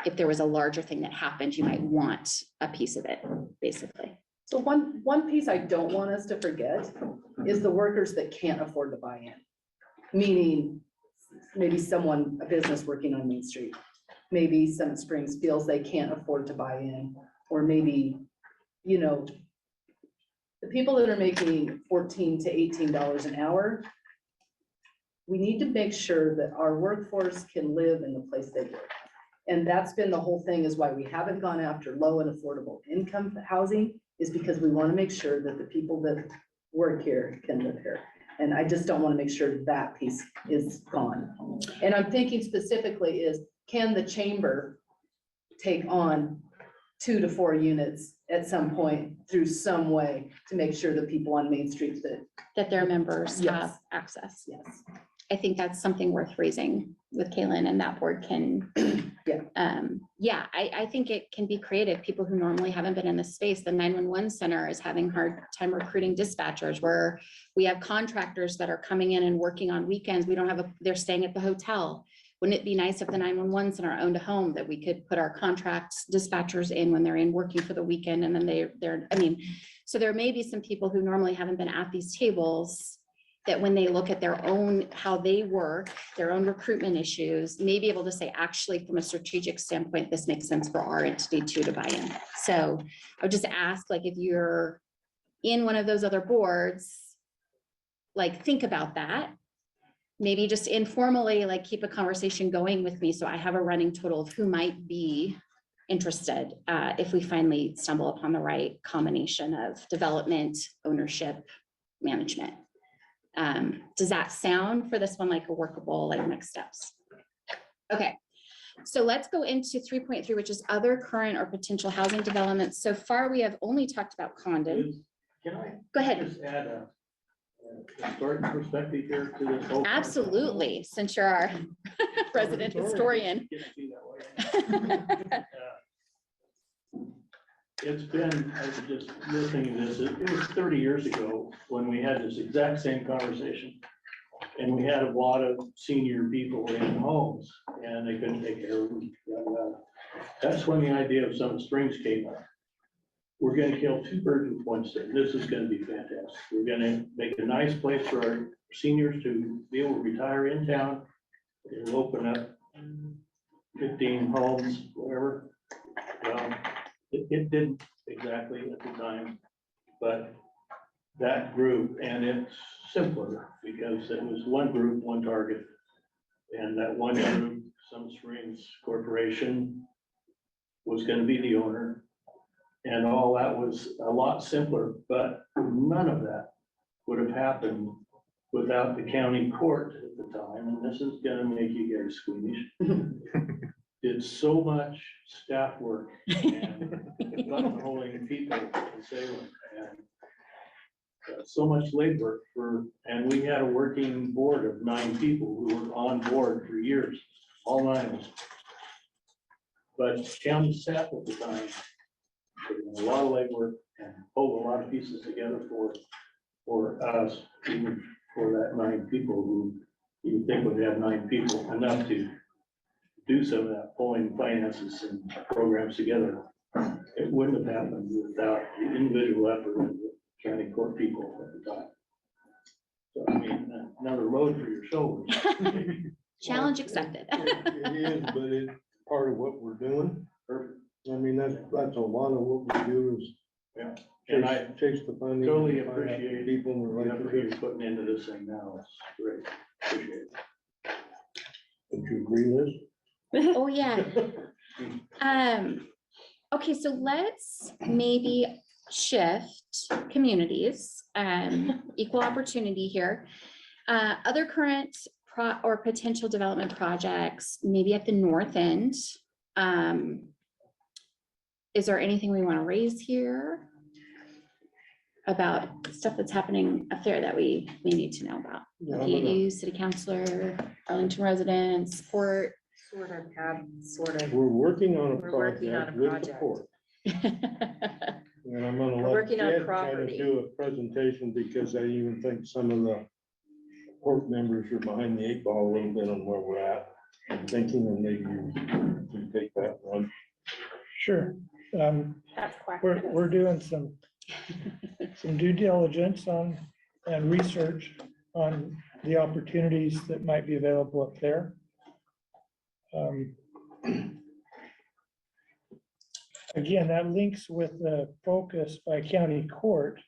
if there was a larger thing that happened, you might want a piece of it, basically. So one piece I don't want us to forget is the workers that can't afford to buy in. Meaning, maybe a business working on Main Street, maybe Summit Springs feels they can't afford to buy in, or maybe, the people that are making $14 to $18 an hour, we need to make sure that our workforce can live in the place they work. And that's been the whole thing, is why we haven't gone after low and affordable income housing, is because we want to make sure that the people that work here can live here. And I just don't want to make sure that piece is gone. And I'm thinking specifically is, can the chamber take on 2 to 4 units at some point through some way to make sure that people on Main Street That their members Yes. have access. yes. I think that's something worth raising with Kaylin, and that board can. Yeah. I think it can be creative. People who normally haven't been in this space, the 911 center is having a hard time recruiting dispatchers, where we have contractors that are coming in and working on weekends. We don't have they're staying at the hotel. Wouldn't it be nice if the 911 center owned a home that we could put our contracts dispatchers in when they're in working for the weekend and then they're, I mean, so there may be some people who normally haven't been at these tables that when they look at their own, how they work, their own recruitment issues, may be able to say, actually, from a strategic standpoint, this makes sense for our entity too to buy in. So I would just ask, like, if you're in one of those other boards, like, think about that. Maybe just informally, like, keep a conversation going with me so I have a running total of who might be interested if we finally stumble upon the right combination of development, ownership, management. Does that sound for this one like a workable, like, next steps? Okay, so let's go into 3.3, which is other current or potential housing developments. So far, we have only talked about Condon. Can I? Go ahead. Just add a historic perspective here to this whole. Absolutely, since you're our resident historian. It's been, I was just listening to this, it was 30 years ago when we had this exact same conversation. And we had a lot of senior people in homes and they couldn't take care of them. That's when the idea of Summit Springs came up. We're gonna kill two birds with one stone. This is gonna be fantastic. We're gonna make a nice place for our seniors to be able to retire in town. It'll open up 15 homes, whatever. It didn't exactly at the time, but that group, and it's simpler because it was one group, one target. And that one group, Summit Springs Corporation, was gonna be the owner. And all that was a lot simpler, but none of that would have happened without the county court at the time. And this is gonna make you guys squeamish. Did so much staff work and buttonholing people in Salem and so much labor and we had a working board of 9 people who were on board for years, all 9 of us. But county staff at the time put in a lot of legwork and pulled a lot of pieces together for us, even for that 9 people who you think would have 9 people, enough to do some of that pulling finances and programs together. It wouldn't have happened without the individual effort of the county court people at the time. So I mean, another load for your shoulders. Challenge accepted. It is, but it's part of what we're doing. Perfect. I mean, that's a lot of what we do is Yeah, and I chase the funding. totally and find out appreciate people and whatever you're relationships. putting into this thing now. It's great. Appreciate it. Don't you agree, Liz? Oh, yeah. Okay, so let's maybe shift communities, equal opportunity here. Other current or potential development projects, maybe at the north end. Is there anything we want to raise here about stuff that's happening up there that we need to know about? PAU, city councilor, Arlington residents, support. Sort of have, sort of. We're working on a We're working on a project with the project. port. And I'm gonna We're let working on Jed kind property. of do a presentation because I even think some of the port members are behind the 8 ball a little bit on where we're at. I'm thinking and maybe you take that one. Sure. That's quack. We're doing some due diligence on and research on the opportunities that might be available up there. Again, that links with the focus by county court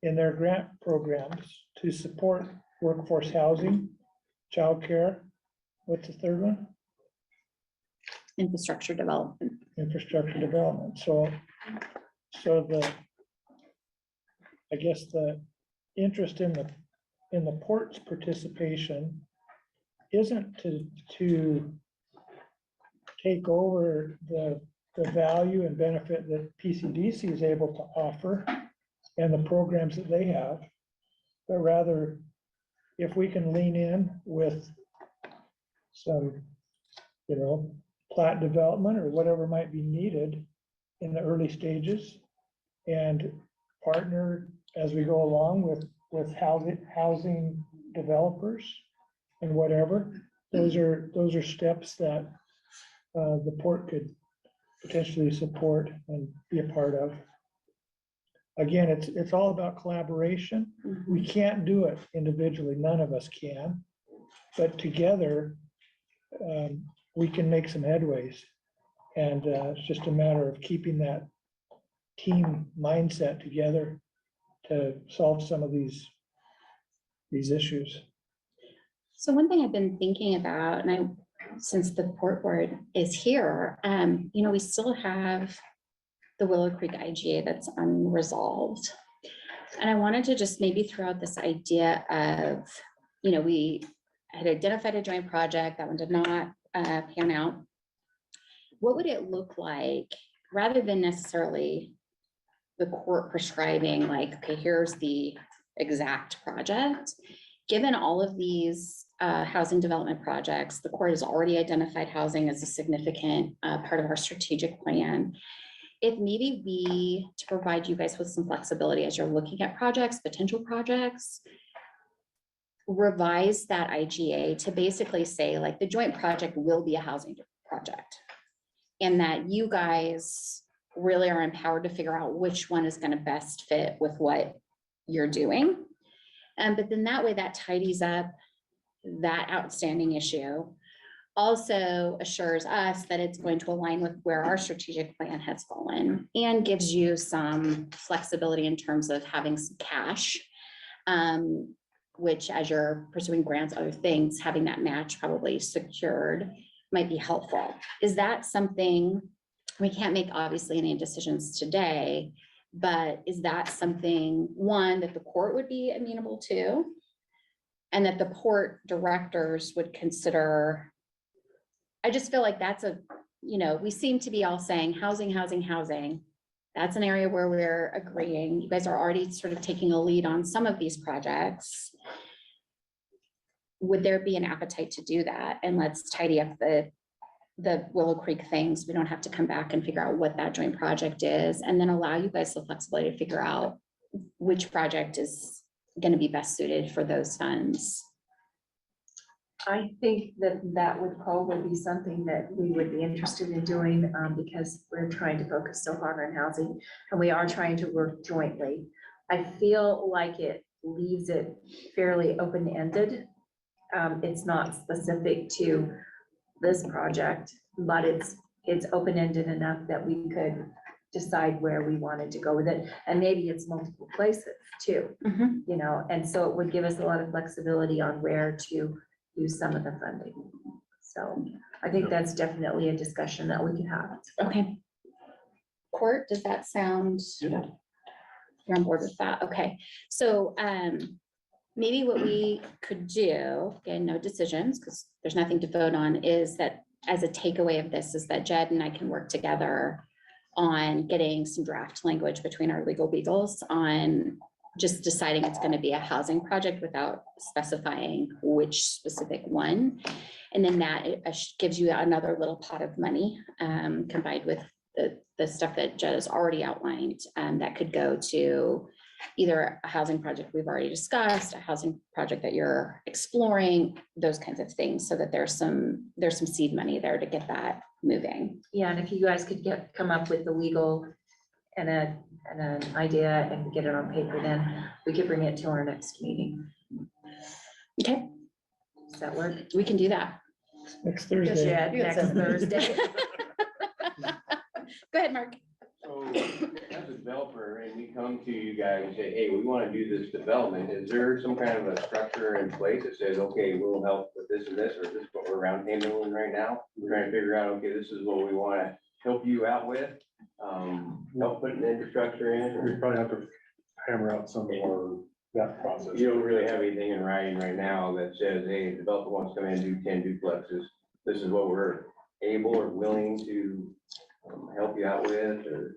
in their grant programs to support workforce housing, childcare. What's the third one? Infrastructure development. Infrastructure development. So I guess the interest in the port's participation isn't to take over the value and benefit that PCDC is able to offer and the programs that they have, but rather if we can lean in with some, plat development or whatever might be needed in the early stages and partner as we go along with housing developers and whatever, those are steps that the port could potentially support and be a part of. Again, it's all about collaboration. We can't do it individually, none of us can. But together, we can make some headways. And it's just a matter of keeping that team mindset together to solve some of these issues. So one thing I've been thinking about, and since the port board is here, we still have the Willow Creek IGA that's unresolved. And I wanted to just maybe throw out this idea of, we had identified a joint project, that one did not pan out. What would it look like, rather than necessarily the court prescribing like, okay, here's the exact project, given all of these housing development projects, the court has already identified housing as a significant part of our strategic plan. If maybe we, to provide you guys with some flexibility as you're looking at projects, potential projects, revise that IGA to basically say like the joint project will be a housing project. And that you guys really are empowered to figure out which one is going to best fit with what you're doing. But then that way that tidies up that outstanding issue. Also assures us that it's going to align with where our strategic plan has fallen and gives you some flexibility in terms of having some cash, which as you're pursuing grants, other things, having that match probably secured might be helpful. Is that something, we can't make obviously any decisions today, but is that something, one, that the court would be amenable to? And that the port directors would consider? I just feel like that's we seem to be all saying housing, housing, housing. That's an area where we're agreeing. You guys are already sort of taking a lead on some of these projects. Would there be an appetite to do that? And let's tidy up the Willow Creek things. We don't have to come back and figure out what that joint project is, and then allow you guys the flexibility to figure out which project is going to be best suited for those funds. I think that would probably be something that we would be interested in doing, because we're trying to focus so hard on housing and we are trying to work jointly. I feel like it leaves it fairly open-ended. It's not specific to this project, but it's open-ended enough that we could decide where we wanted to go with it. And maybe it's multiple places too, and so it would give us a lot of flexibility on where to use some of the funding. So I think that's definitely a discussion that we can have. Okay. Court, does that sound? Yeah. You're on board with that? Okay. So maybe what we could do, again, no decisions because there's nothing to vote on, is that as a takeaway of this is that Jed and I can work together on getting some draft language between our legal beagles on just deciding it's going to be a housing project without specifying which specific one. And then that gives you another little pot of money combined with the stuff that Jed has already outlined that could go to either a housing project we've already discussed, a housing project that you're exploring, those kinds of things, so that there's some seed money there to get that moving. Yeah, and if you guys could come up with the legal and an idea and get it on paper, then we could bring it to our next meeting. Okay. Does that work? We can do that. Next Thursday. Yeah, next Thursday. Go ahead, Mark. So as a developer, and we come to you guys and say, hey, we want to do this development, is there some kind of a structure in place that says, okay, we'll help with this and this, or this is what we're roundtabling right now? We're trying to figure out, okay, this is what we want to help you out with, help putting infrastructure in, We or probably have to hammer out some more that process. you don't really have anything in writing right now that says, hey, the developer wants to come in and do 10 duplexes. This is what we're able or willing to help you out with, or,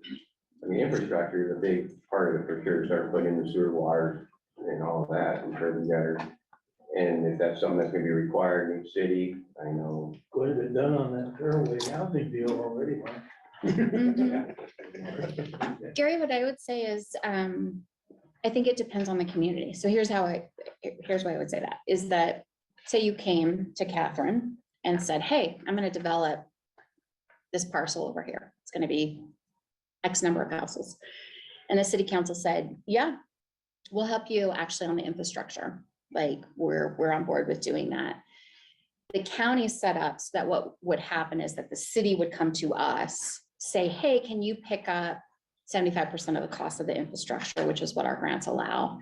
I mean, infrastructure is a big part of it for sure. Start putting in the sewer, water, and all of that, and curb and gutter. And if that's something that's gonna be required in the city, I know. Quite a bit done on that fairway housing deal already, Mark. Gary, what I would say is, I think it depends on the community. So here's why I would say that, is that say you came to Catherine and said, hey, I'm gonna develop this parcel over here. It's gonna be X number of houses. And the city council said, yeah, we'll help you actually on the infrastructure. Like, we're on board with doing that. The county set up so that what would happen is that the city would come to us, say, hey, can you pick up 75% of the cost of the infrastructure, which is what our grants allow.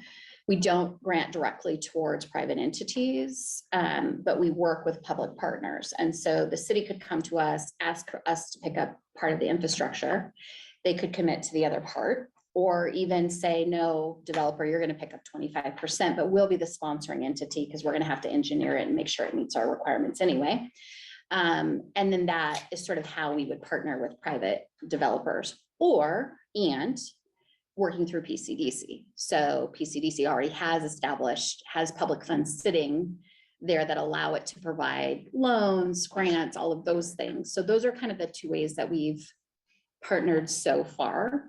We don't grant directly towards private entities, but we work with public partners. And so the city could come to us, ask us to pick up part of the infrastructure. They could commit to the other part, or even say, no, developer, you're going to pick up 25%, but we'll be the sponsoring entity because we're going to have to engineer it and make sure it meets our requirements anyway. And then that is sort of how we would partner with private developers, and working through PCDC. So PCDC already has public funds sitting there that allow it to provide loans, grants, all of those things. So those are kind of the two ways that we've partnered so far.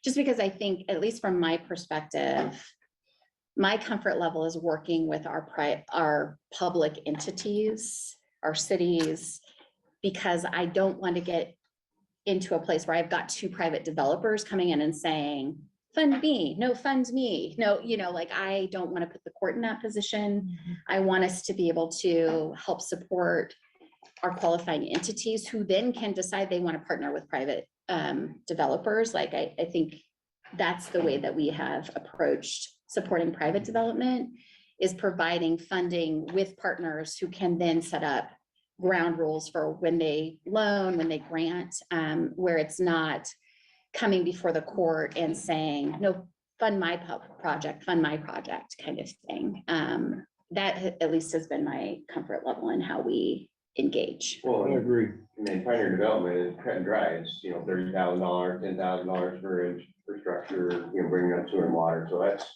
Just because I think, at least from my perspective, my comfort level is working with our public entities, our cities, because I don't want to get into a place where I've got two private developers coming in and saying, fund me, no, fund me. No, like, I don't want to put the court in that position. I want us to be able to help support our qualifying entities who then can decide they want to partner with private developers. Like, I think that's the way that we have approached supporting private development, is providing funding with partners who can then set up ground rules for when they loan, when they grant, where it's not coming before the court and saying, no, fund my project kind of thing. That at least has been my comfort level in how we engage. Well, I agree. I mean, pioneer development is cut and dry. It's, $30,000, $10,000 for infrastructure, bringing up sewer and water. So that's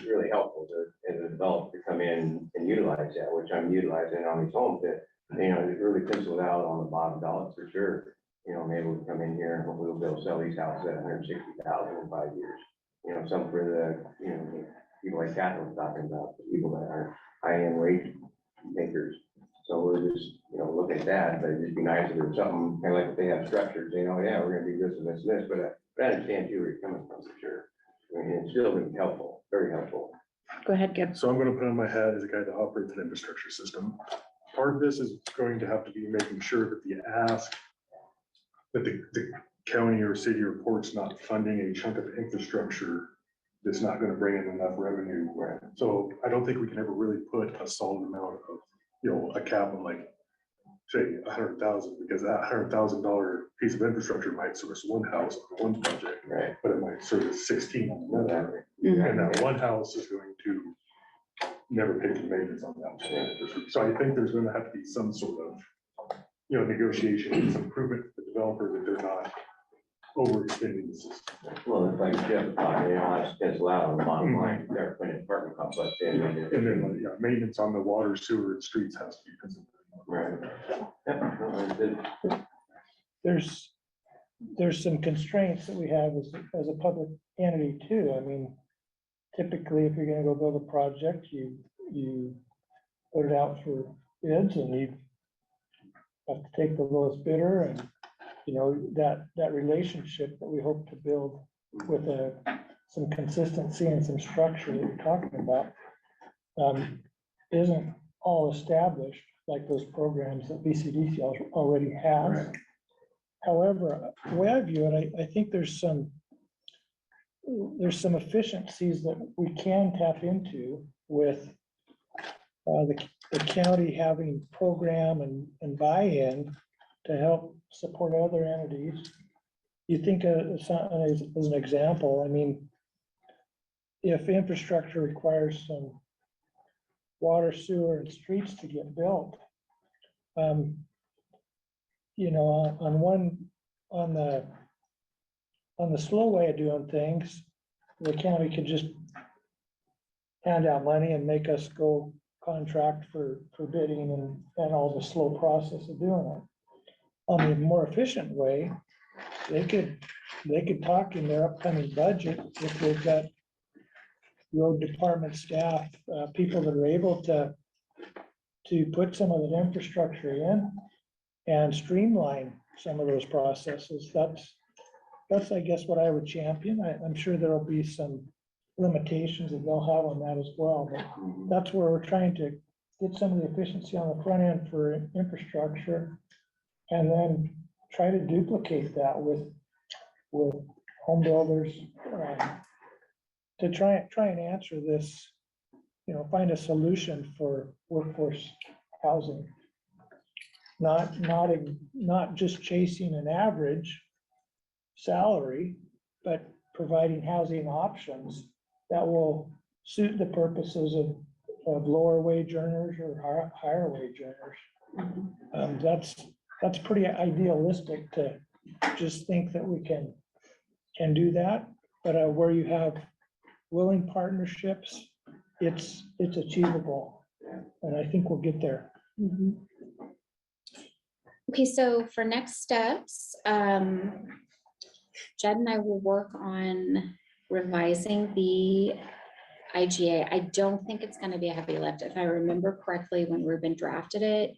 really helpful to, as a developer, to come in and utilize that, which I'm utilizing on these homes that, it really penciled out on the bottom dollar for sure. I'm able to come in here and hopefully we'll be able to sell these houses at 160,000 in 5 years. Some for the, people like Catherine was talking about, the people that are high-end wage makers. So we're just, looking at that, but it'd just be nice if there was something kind of like if they have structures, yeah, we're gonna do this and this and this, but I understand too where you're coming from for sure. I mean, it's still gonna be helpful, very helpful. Go ahead, Gibb. So I'm gonna put on my hat as a guy that operates an infrastructure system. Part of this is going to have to be making sure that the ask that the county or city reports not funding a chunk of infrastructure that's not gonna bring in enough revenue. Right. So I don't think we can ever really put a solid amount of, a cap on, like, say 100,000, because that $100,000 piece of infrastructure might service one house on one project, Right. but it might service 16 on another. Mhm. And that one house is going to never pay for maintenance on that. So I think there's gonna have to be some sort of, negotiation, some improvement for the developer that they're not overextending the system. Well, it's like Jeff was talking, it's pencil out on the bottom line. They're putting an apartment complex in. And then, maintenance on the water, sewer, and streets has to be considered. Right. Yeah, no, it's good. There's some constraints that we have as a public entity too. I mean, typically, if you're gonna go build a project, you put it out for bids and you have to take the lowest bidder, and, that relationship that we hope to build with some consistency and some structure that you're talking about, isn't all established like those programs that BCDC already has. Right. However, the way I view it, I think there's some efficiencies that we can tap into with the county having program and buy-in to help support other entities. You think as an example, I mean, if infrastructure requires some water, sewer, and streets to get built, on the slow way of doing things, the county could just hand out money and make us go contract for bidding and all the slow process of doing it. On the more efficient way, they could talk in their upcoming budget if they've got road department staff, people that are able to put some of the infrastructure in and streamline some of those processes. That's, I guess, what I would champion. I'm sure there'll be some limitations that they'll have on that as well, but that's where we're trying to get some of the efficiency on the front end for infrastructure, and then try to duplicate that with home builders, to try and answer this, find a solution for workforce housing. Not just chasing an average salary, but providing housing options that will suit the purposes of lower wage earners or higher wage earners. That's pretty idealistic to just think that we can do that, but where you have willing partnerships, it's achievable, and I think we'll get there. Okay, so for next steps, Jed and I will work on revising the IGA. I don't think it's going to be a heavy lift. If I remember correctly, when Ruben drafted it,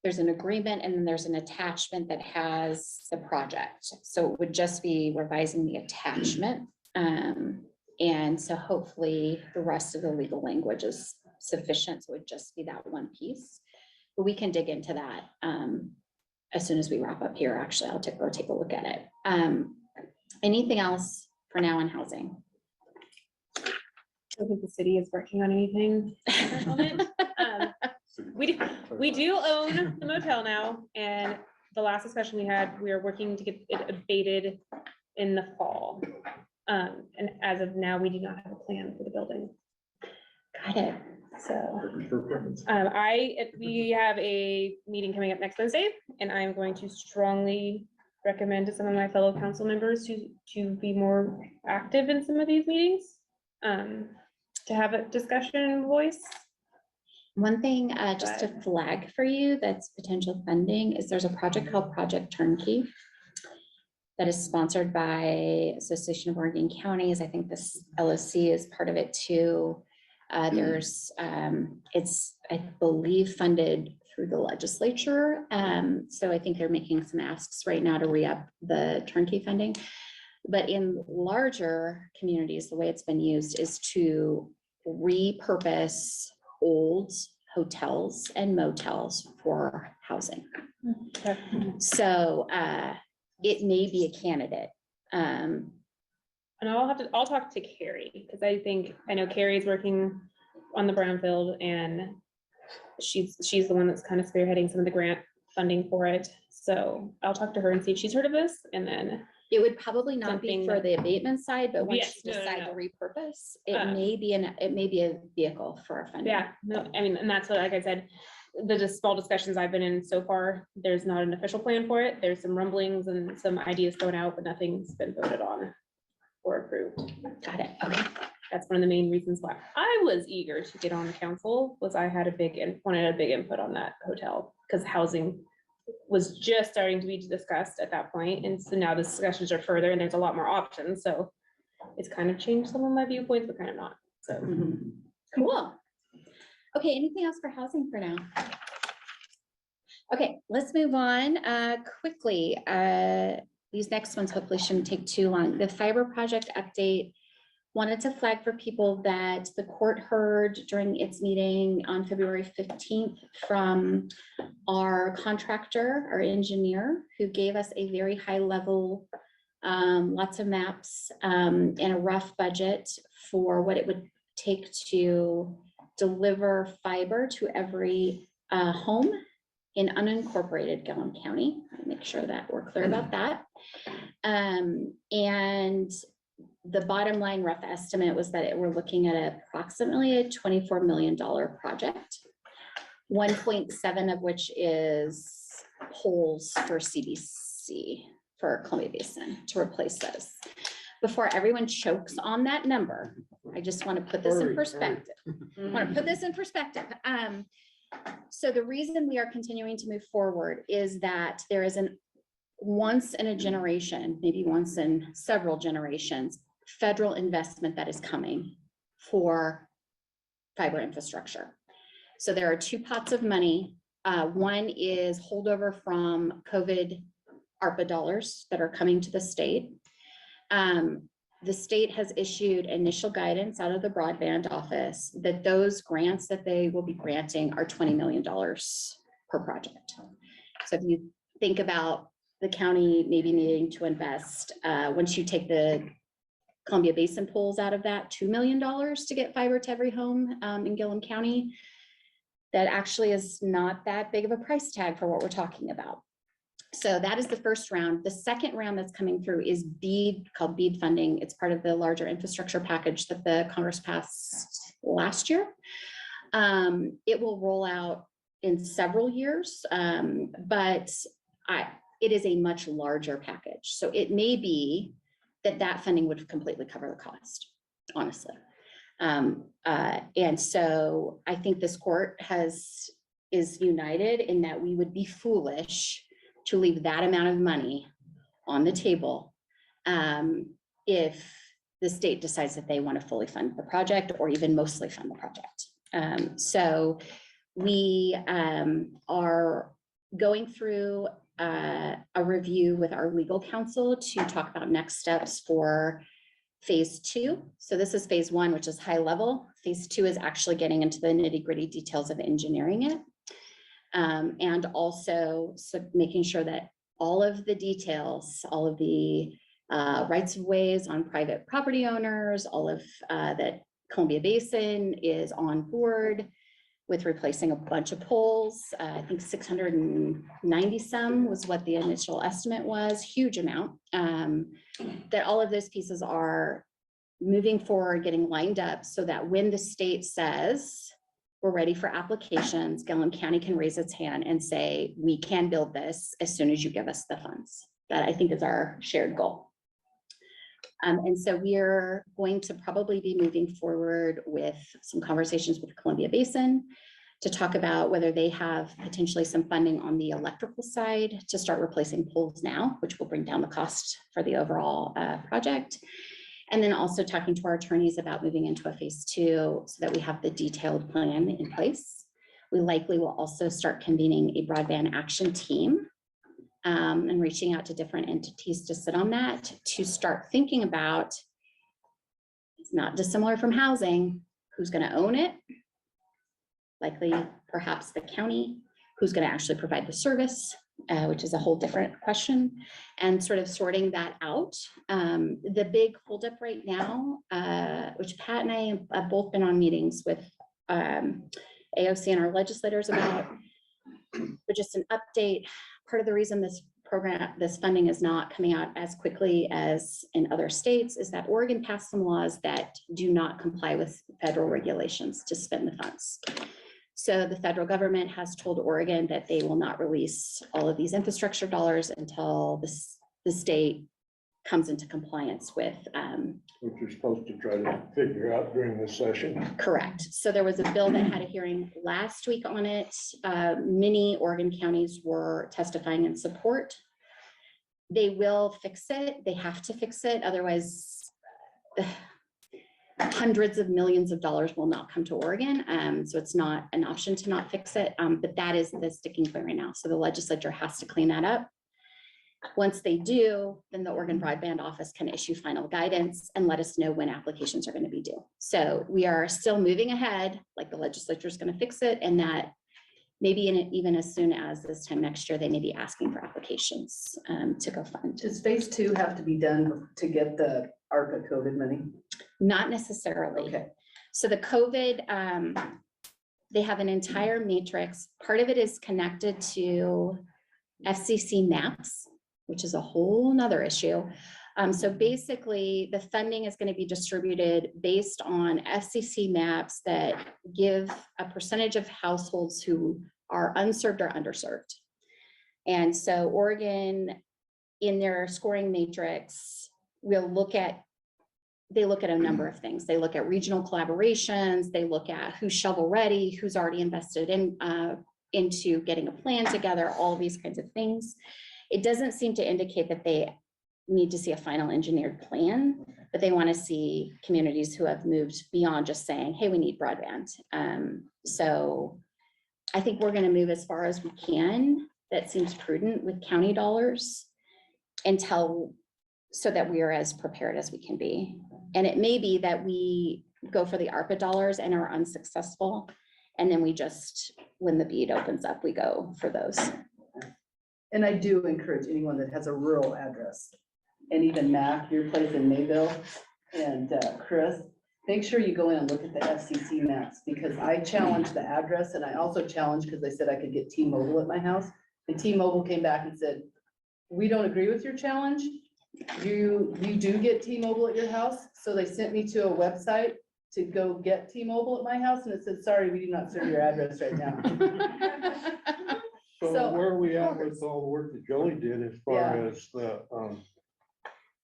there's an agreement and then there's an attachment that has the project. So it would just be revising the attachment. And so hopefully the rest of the legal language is sufficient. So it would just be that one piece. But we can dig into that as soon as we wrap up here. Actually, I'll go take a look at it. Anything else for now on housing? I don't think the city is working on anything at the moment. We do own the motel now, and the last discussion we had, we are working to get it abated in the fall. And as of now, we do not have a plan for the building. Got it. So, we have a meeting coming up next Wednesday, and I'm going to strongly recommend to some of my fellow council members to be more active in some of these meetings, to have a discussion voice. One thing just to flag for you that's potential funding is there's a project called Project Turnkey that is sponsored by Association of Oregon Counties. I think this LOC is part of it too. There's, it's, I believe, funded through the legislature. So I think they're making some asks right now to re-up the turnkey funding. But in larger communities, the way it's been used is to repurpose old hotels and motels for housing. So it may be a candidate. And I'll talk to Carrie, because I know Carrie's working on the brownfield, and she's the one that's kind of spearheading some of the grant funding for it. So I'll talk to her and see if she's heard of this, and then it would probably not be for the abatement side, but once Yes, you no. decide to repurpose, it may be a vehicle for our funding. Yeah, no, I mean, and that's what, like I said, the small discussions I've been in so far, there's not an official plan for it. There's some rumblings and some ideas thrown out, but nothing's been voted on or approved. Got it. Okay. That's one of the main reasons why I was eager to get on the council, was I had wanted a big input on that hotel, because housing was just starting to be discussed at that point. And so now the discussions are further and there's a lot more options. So it's kind of changed some of my viewpoints, but kind of not. So Cool. Okay, anything else for housing for now? Okay, let's move on quickly. These next ones hopefully shouldn't take too long. The fiber project update. Wanted to flag for people that the court heard during its meeting on February 15th from our contractor, our engineer, who gave us a very high level, lots of maps, and a rough budget for what it would take to deliver fiber to every home in unincorporated Gilliam County. I'll make sure that we're clear about that. And the bottom line rough estimate was that we're looking at approximately a $24 million project, 1.7 of which is poles for CBC, for Columbia Basin, to replace those. Before everyone chokes on that number, I just want to put this in perspective. So the reason we are continuing to move forward is that there is an once in a generation, maybe once in several generations, federal investment that is coming for fiber infrastructure. So there are two pots of money. One is holdover from COVID ARPA dollars that are coming to the state. The state has issued initial guidance out of the broadband office that those grants that they will be granting are $20 million per project. So if you think about the county maybe needing to invest, once you take the Columbia Basin pools out of that, $2 million to get fiber to every home in Gilliam County, that actually is not that big of a price tag for what we're talking about. So that is the first round. The second round that's coming through is called BEAD funding. It's part of the larger infrastructure package that the Congress passed last year. It will roll out in several years, but it is a much larger package. So it may be that funding would completely cover the cost, honestly. And so I think this court is united in that we would be foolish to leave that amount of money on the table if the state decides that they want to fully fund the project or even mostly fund the project. So we are going through a review with our legal counsel to talk about next steps for phase 2. So this is phase 1, which is high level. Phase 2 is actually getting into the nitty-gritty details of engineering it. And also making sure that all of the details, all of the rights of ways on private property owners, all of that Columbia Basin is on board with replacing a bunch of poles. I think 690 some was what the initial estimate was, huge amount. That all of those pieces are moving forward, getting lined up so that when the state says, we're ready for applications, Gilliam County can raise its hand and say, we can build this as soon as you give us the funds. That I think is our shared goal. And so we're going to probably be moving forward with some conversations with Columbia Basin to talk about whether they have potentially some funding on the electrical side to start replacing poles now, which will bring down the cost for the overall project. And then also talking to our attorneys about moving into a phase 2 so that we have the detailed plan in place. We likely will also start convening a broadband action team and reaching out to different entities to sit on that, to start thinking about, it's not dissimilar from housing, who's going to own it? Likely, perhaps the county, who's going to actually provide the service, which is a whole different question, and sort of sorting that out. The big holdup right now, which Pat and I have both been on meetings with AOC and our legislators about, but just an update. Part of the reason this funding is not coming out as quickly as in other states is that Oregon passed some laws that do not comply with federal regulations to spend the funds. So the federal government has told Oregon that they will not release all of these infrastructure dollars until the state comes into compliance with. Which you're supposed to try to figure out during this session. Correct. So there was a bill that had a hearing last week on it. Many Oregon counties were testifying in support. They will fix it. They have to fix it. Otherwise, hundreds of millions of dollars will not come to Oregon. So it's not an option to not fix it. But that is the sticking point right now. So the legislature has to clean that up. Once they do, then the Oregon Broadband Office can issue final guidance and let us know when applications are going to be due. So we are still moving ahead, like the legislature is going to fix it, and that maybe even as soon as this time next year, they may be asking for applications to go fund. Does phase 2 have to be done to get the ARPA COVID money? Not necessarily. Okay. So the COVID, they have an entire matrix. Part of it is connected to FCC maps, which is a whole nother issue. So basically the funding is going to be distributed based on FCC maps that give a percentage of households who are unserved or underserved. And so Oregon, in their scoring matrix, will look at a number of things. They look at regional collaborations, they look at who's shovel ready, who's already invested into getting a plan together, all of these kinds of things. It doesn't seem to indicate that they need to see a final engineered plan, but they want to see communities who have moved beyond just saying, hey, we need broadband. So I think we're going to move as far as we can. That seems prudent with county dollars so that we are as prepared as we can be. And it may be that we go for the ARPA dollars and are unsuccessful. And then we just, when the bead opens up, we go for those. And I do encourage anyone that has a rural address, and even Mac, your place in Mayville, and Chris, make sure you go in and look at the FCC maps, because I challenged the address, and I also challenged because they said I could get T-Mobile at my house. And T-Mobile came back and said, we don't agree with your challenge. You do get T-Mobile at your house. So they sent me to a website to go get T-Mobile at my house, and it said, sorry, we do not serve your address right now. So where are we at with all the work that Joey did as far as the,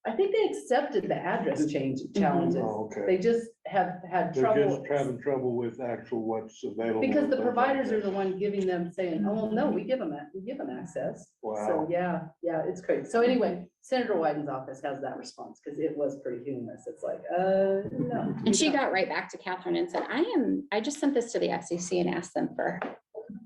I think they accepted the address change challenges. Oh, okay. They just have had they're trouble. just having trouble with actual what's available? Because the things like providers that. are the one giving them, saying, oh, well, no, we give them access. So, Wow. yeah, it's crazy. So anyway, Senator Wyden's office has that response, because it was pretty humorous. It's like, no. And she got right back to Catherine and said, I just sent this to the FCC and asked them for.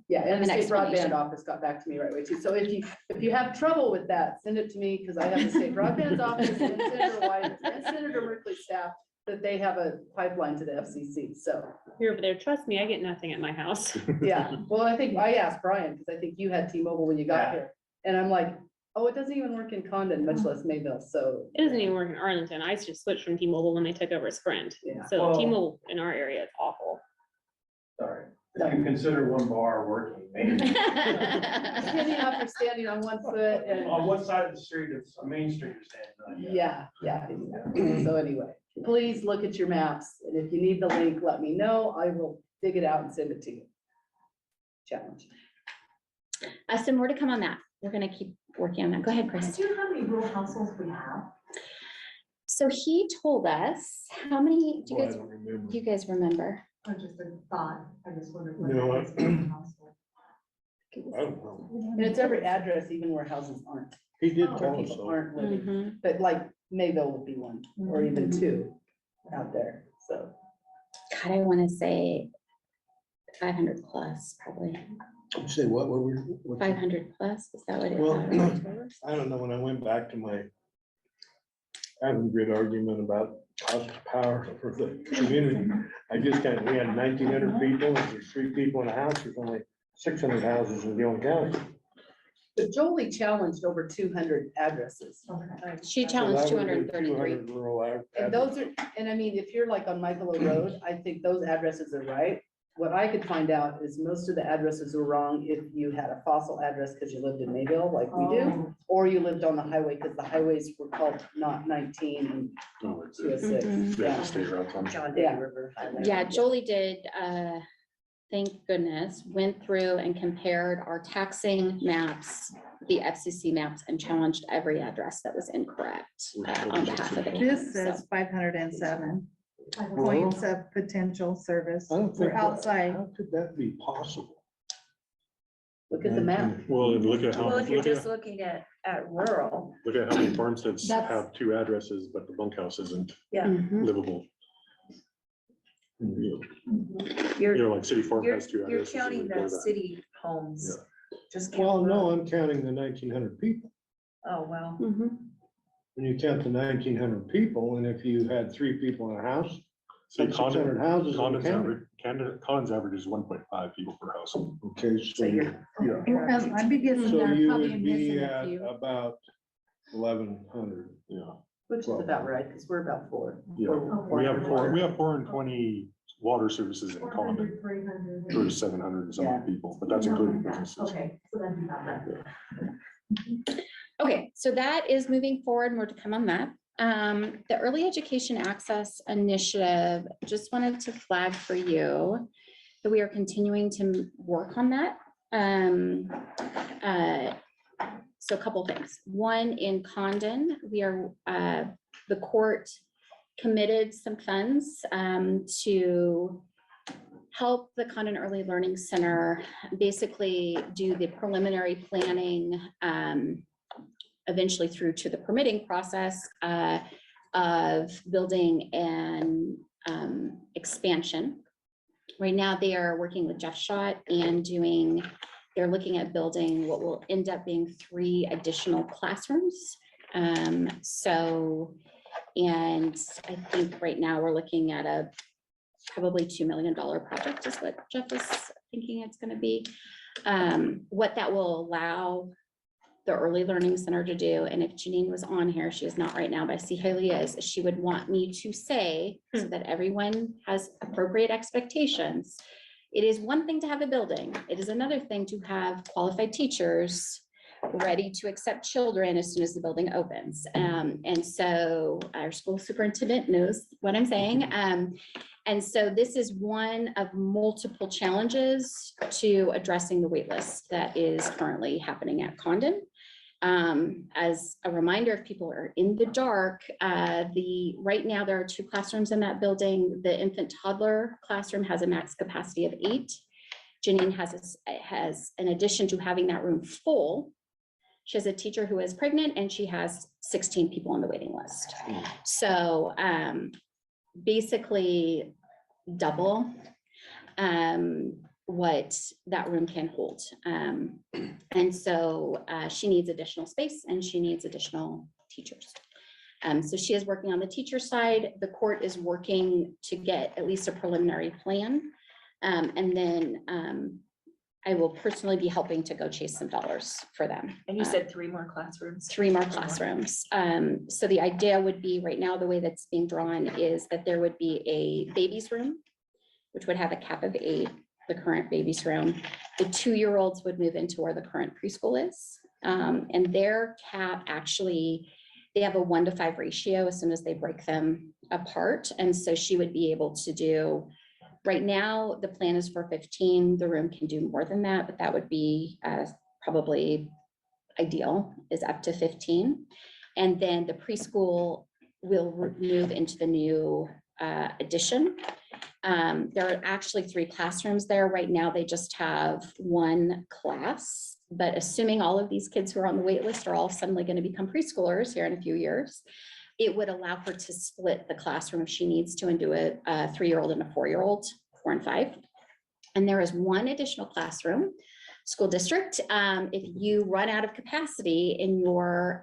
Yeah, and the an state broadband explanation. office got back to me right away too. So if you have trouble with that, send it to me, because I have the state broadband's office and Senator Wyden and Senator Merkley's staff, that they have a pipeline to the FCC. So, You're over there, trust me, I get nothing at my house. yeah, well, I think I asked Brian, because I think you had T-Mobile when you got here. And I'm like, oh, it doesn't even work in Condon, much less Mayville. So It doesn't even work in Arlington. I just switched from T-Mobile when they took over Sprint. Yeah. So Well- T-Mobile in our area is awful. Sorry. If you consider one bar working, maybe. depending on if you're standing on one foot and. On one side of the street, it's a main street you're standing on. Yeah, exactly. So anyway, please look at your maps, and if you need the link, let me know. I will dig it out and send it to you. Challenge. Some more to come on that. We're gonna keep working on that. Go ahead, Chris. Do you know how many rural households we have? So he told us, how many, do Boy, I you don't remember. guys remember? Or just a thought? I just wondered. You know what? what that is per household. I don't know. And it's every address, even where houses aren't, He did Oh, where tell us people so. aren't living, Mhm. but like Mayville would be one, or even two out there, so. God, I wanna say 500 plus, probably. Say what were we? what's it? 500 plus, is that what it Well, was? I don't know, when I went back to my having a good argument about cost of power for the community, I just kind of, we had 1,900 people, if there's 3 people in a house, there's only 600 houses in Gilliam County. But Jolie challenged over 200 addresses. She So challenged that would've been 233. 200 rural And those are, and I mean, if you're like on Michael Road, I think those addresses are right. What I could find out is most of the addresses were wrong if you had a fossil address because you lived in Mayville, like we do, or you lived on the highway, because the highways were called not 19 and Oh, it's 206. Mhm. Yeah. state routes on. John Yeah. Day River Highway. Yeah, Jolie did, thank goodness, went through and compared our taxing maps, the FCC maps, and challenged every address that was incorrect on behalf of the county. This So, says 507 Well, points of potential service I don't think, for outside. how could that be possible? Look at the map. Well, and look at how, Well, if you're look at, just looking at rural, look at how many farmsteads That's- have 2 addresses, but the bunkhouse isn't yeah, mhm. livable. You you're, know, like City Farm you're, has 2 you're addresses. and counting they go the that. city homes. Just. Well, count no, rural. I'm counting the 1,900 people. Oh, well, Mhm. When you count the 1,900 people, and if you had 3 people in a house, See, that's 600 houses in the Condon's county. average, Condon's average is 1.5 people per house. Okay, so so, you're. Yeah. Well, I'd be guessing so they're you probably would missing be a at few. about 1,100. Yeah, Which is about right, because we're about 4. yeah. We have 420 water services in Condon. 300. There's 700 and some odd people, but that's including businesses. Okay, so that'd be about right. Okay, so that is moving forward, more to come on that. The Early Education Access Initiative, just wanted to flag for you that we are continuing to work on that. So a couple things. One, in Condon, we are, the court committed some funds to help the Condon Early Learning Center basically do the preliminary planning, eventually through to the permitting process of building an expansion. Right now, they are working with Jeff Schott and they're looking at building what will end up being 3 additional classrooms. And I think right now we're looking at a probably $2 million project is what Jeff is thinking it's going to be. What that will allow the Early Learning Center to do, and if Janine was on here, she is not right now, but I see Haley is, she would want me to say, so that everyone has appropriate expectations. It is one thing to have a building. It is another thing to have qualified teachers ready to accept children as soon as the building opens. And so our school superintendent knows what I'm saying. And so this is one of multiple challenges to addressing the wait list that is currently happening at Condon. As a reminder, if people are in the dark, right now there are 2 classrooms in that building. The infant toddler classroom has a max capacity of 8. Janine has in addition to having that room full, she has a teacher who is pregnant and she has 16 people on the waiting list. So basically double what that room can hold. And so she needs additional space and she needs additional teachers. So she is working on the teacher side. The court is working to get at least a preliminary plan. And then I will personally be helping to go chase some dollars for them. And you said 3 more classrooms? 3 more classrooms. So the idea would be right now, the way that's being drawn is that there would be a babies room, which would have a cap of 8, the current babies room. The 2-year-olds would move into where the current preschool is. And their cap actually, they have a 1-to-5 ratio as soon as they break them apart. And so she would be able to do, right now, the plan is for 15. The room can do more than that, but that would be probably ideal, is up to 15. And then the preschool will move into the new addition. There are actually 3 classrooms there. Right now, they just have 1 class, but assuming all of these kids who are on the wait list are all suddenly going to become preschoolers here in a few years, it would allow her to split the classroom if she needs to and do a 3-year-old and a 4-year-old, 4 and 5. And there is 1 additional classroom, school district. If you run out of capacity in your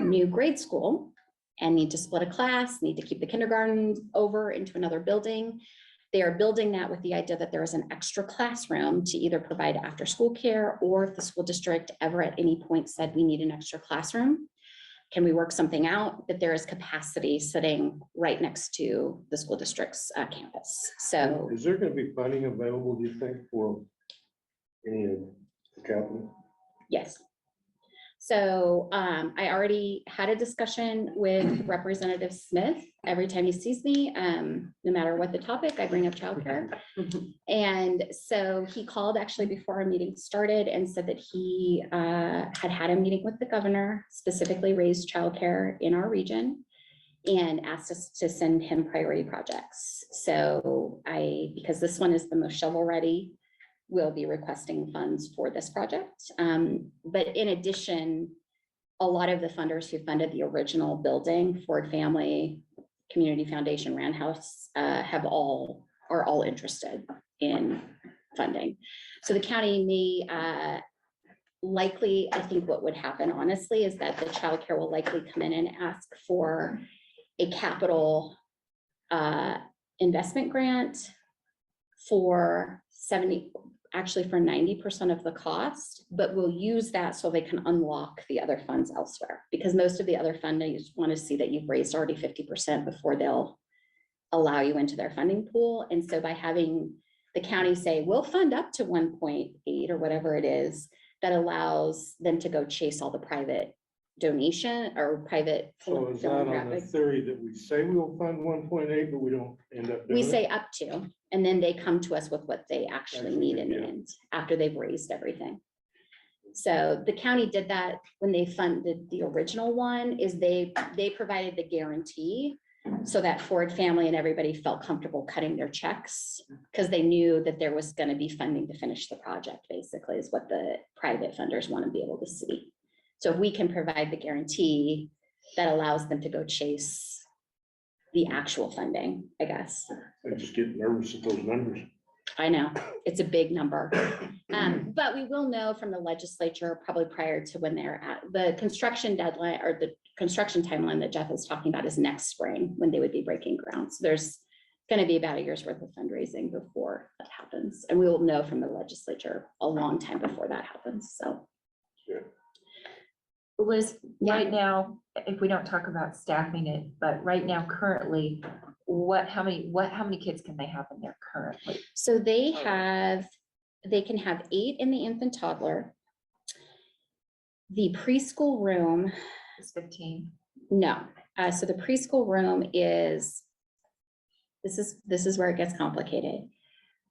new grade school and need to split a class, need to keep the kindergarten over into another building, they are building that with the idea that there is an extra classroom to either provide after school care, or if the school district ever at any point said we need an extra classroom, can we work something out, that there is capacity sitting right next to the school district's campus. So is there going to be funding available, do you think, for any of the capital? yes. So I already had a discussion with Representative Smith. Every time he sees me, no matter what the topic, I bring up childcare. And so he called actually before our meeting started and said that he had a meeting with the governor, specifically raised childcare in our region, and asked us to send him priority projects. So because this one is the most shovel ready, will be requesting funds for this project. But in addition, a lot of the funders who funded the original building, Ford Family, Community Foundation, Rand House, are all interested in funding. So the county may likely, I think what would happen honestly is that the childcare will likely come in and ask for a capital investment grant for 90% of the cost, but we'll use that so they can unlock the other funds elsewhere, because most of the other funding want to see that you've raised already 50% before they'll allow you into their funding pool. And so by having the county say, we'll fund up to 1.8 or whatever it is, that allows them to go chase all the private donation or private. So is that on the theory that we say we will fund 1.8, but we don't end up doing We it? say up to, and then they come to us with what they actually need in the end after they've raised everything. So the county did that when they funded the original one, is they provided the guarantee so that Ford Family and everybody felt comfortable cutting their checks, because they knew that there was going to be funding to finish the project, basically, is what the private funders want to be able to see. So if we can provide the guarantee, that allows them to go chase the actual funding, I guess. I just get nervous at those numbers. I know, it's a big number. But we will know from the legislature probably prior to when they're at the construction deadline, or the construction timeline that Jeff is talking about is next spring when they would be breaking ground. So there's going to be about a year's worth of fundraising before that happens. And we will know from the legislature a long time before that happens. So. Liz, right now, if we don't talk about staffing it, but right now currently, how many kids can they have in there currently? So they can have 8 in the infant toddler. The preschool room It's 15. No, so the preschool room is, this is where it gets complicated.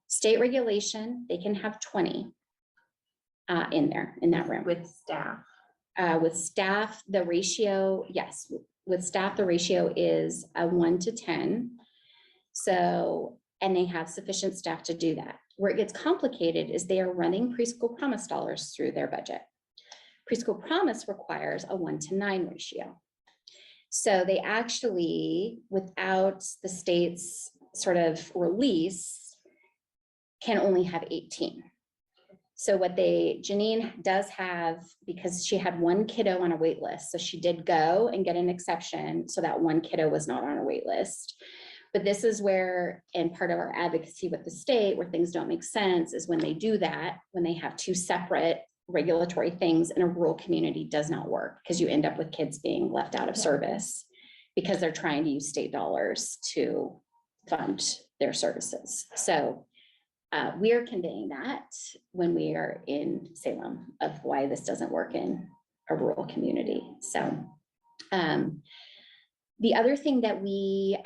State regulation, they can have 20 in there, in that room. With staff. With staff, the ratio, yes, with staff, the ratio is a 1 to 10. So, and they have sufficient staff to do that. Where it gets complicated is they are running preschool promise dollars through their budget. Preschool promise requires a 1 to 9 ratio. So they actually, without the state's sort of release, can only have 18. So what Janine does have, because she had 1 kiddo on a wait list, so she did go and get an exception, so that 1 kiddo was not on a wait list. But this is where, and part of our advocacy with the state, where things don't make sense, is when they do that, when they have 2 separate regulatory things in a rural community, does not work, because you end up with kids being left out of service because they're trying to use state dollars to fund their services. So we are conveying that when we are in Salem of why this doesn't work in a rural community. So the other thing that we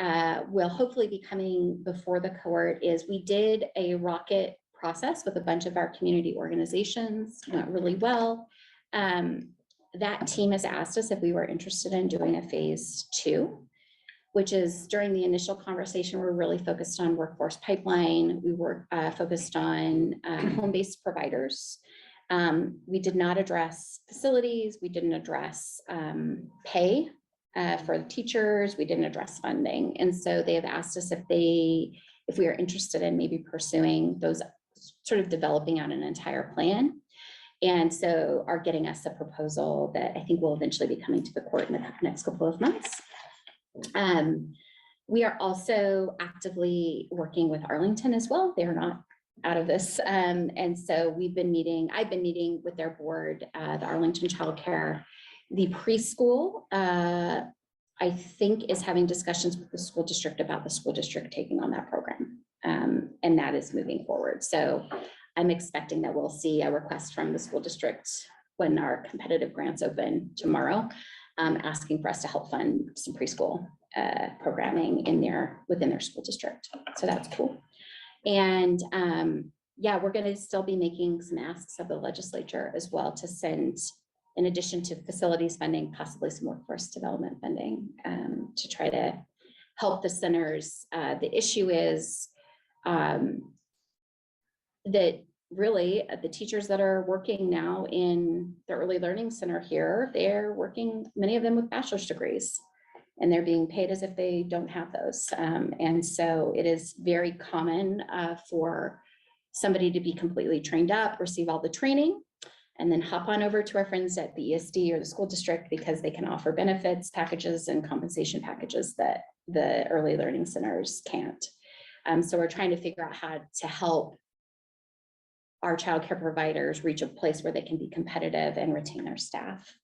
will hopefully be coming before the court is we did a rocket process with a bunch of our community organizations, went really well. That team has asked us if we were interested in doing a phase 2, which is, during the initial conversation, we're really focused on workforce pipeline. We were focused on home-based providers. We did not address facilities. We didn't address pay for the teachers. We didn't address funding. And so they have asked us if we are interested in maybe pursuing those, sort of developing out an entire plan. And so are getting us a proposal that I think will eventually be coming to the court in the next couple of months. We are also actively working with Arlington as well. They are not out of this. And so I've been meeting with their board, the Arlington Child Care. The preschool, I think, is having discussions with the school district about the school district taking on that program. And that is moving forward. So I'm expecting that we'll see a request from the school district when our competitive grants open tomorrow, asking for us to help fund some preschool programming within their school district. So that's cool. And yeah, we're going to still be making some asks of the legislature as well to send, in addition to facilities funding, possibly some workforce development funding to try to help the centers. The issue is that really the teachers that are working now in the early learning center here, they're working, many of them with bachelor's degrees, and they're being paid as if they don't have those. And so it is very common for somebody to be completely trained up, receive all the training, and then hop on over to our friends at the ESD or the school district because they can offer benefits packages and compensation packages that the early learning centers can't. So we're trying to figure out how to help our childcare providers reach a place where they can be competitive and retain their staff.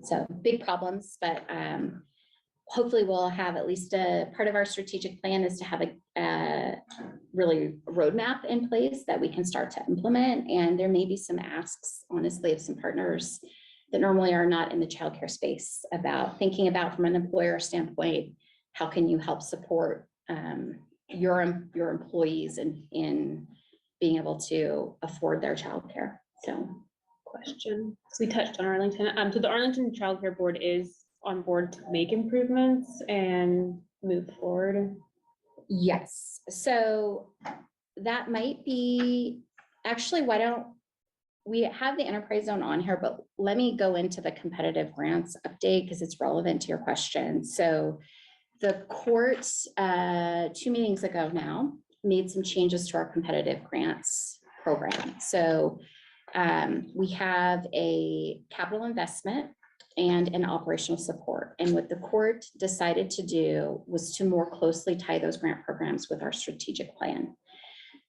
So big problems, but hopefully we'll have at least a part of our strategic plan is to have a really roadmap in place that we can start to implement. And there may be some asks, honestly, of some partners that normally are not in the childcare space about thinking about, from an employer standpoint, how can you help support your employees in being able to afford their childcare. So, question. So we touched on Arlington. So the Arlington Child Care Board is on board to make improvements and move forward. yes. So that might be, actually, why don't we have the enterprise zone on here, but let me go into the competitive grants update because it's relevant to your question. So the court, 2 meetings ago now, made some changes to our competitive grants program. So we have a capital investment and an operational support. And what the court decided to do was to more closely tie those grant programs with our strategic plan.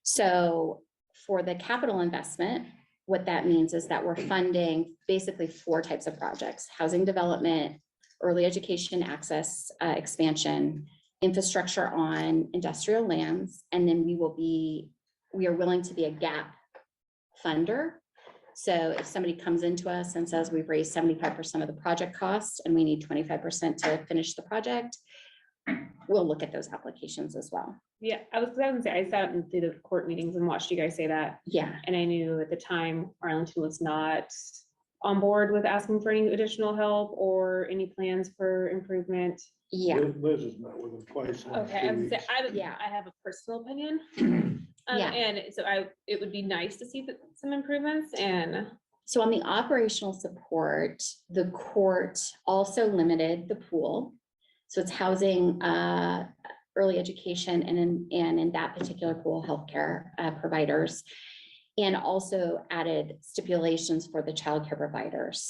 So for the capital investment, what that means is that we're funding basically 4 types of projects: housing development, early education access expansion, infrastructure on industrial lands, and then we are willing to be a gap funder. So if somebody comes into us and says we've raised 75% of the project cost and we need 25% to finish the project, we'll look at those applications as well. Yeah, I was gonna say, I sat in through the court meetings and watched you guys say that. Yeah. And I knew at the time Arlington was not on board with asking for any additional help or any plans for improvement. Yeah. Liz has met with them twice. in Okay, 2 I would say, weeks. I have a personal opinion. Yeah. And so it would be nice to see some improvements and. So on the operational support, the court also limited the pool. So it's housing, early education, and in that particular pool, healthcare providers, and also added stipulations for the childcare providers,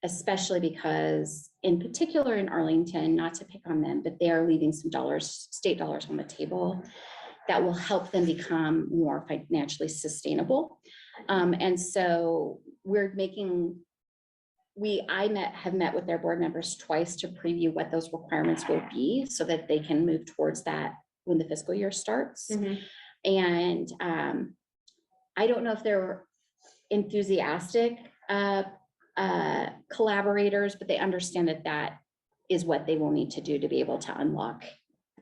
especially because in particular in Arlington, not to pick on them, but they are leaving some dollars, state dollars on the table that will help them become more financially sustainable. And so we're making, have met with their board members twice to preview what those requirements will be so that they can move towards that when the fiscal year starts. And I don't know if they're enthusiastic collaborators, but they understand that that is what they will need to do to be able to unlock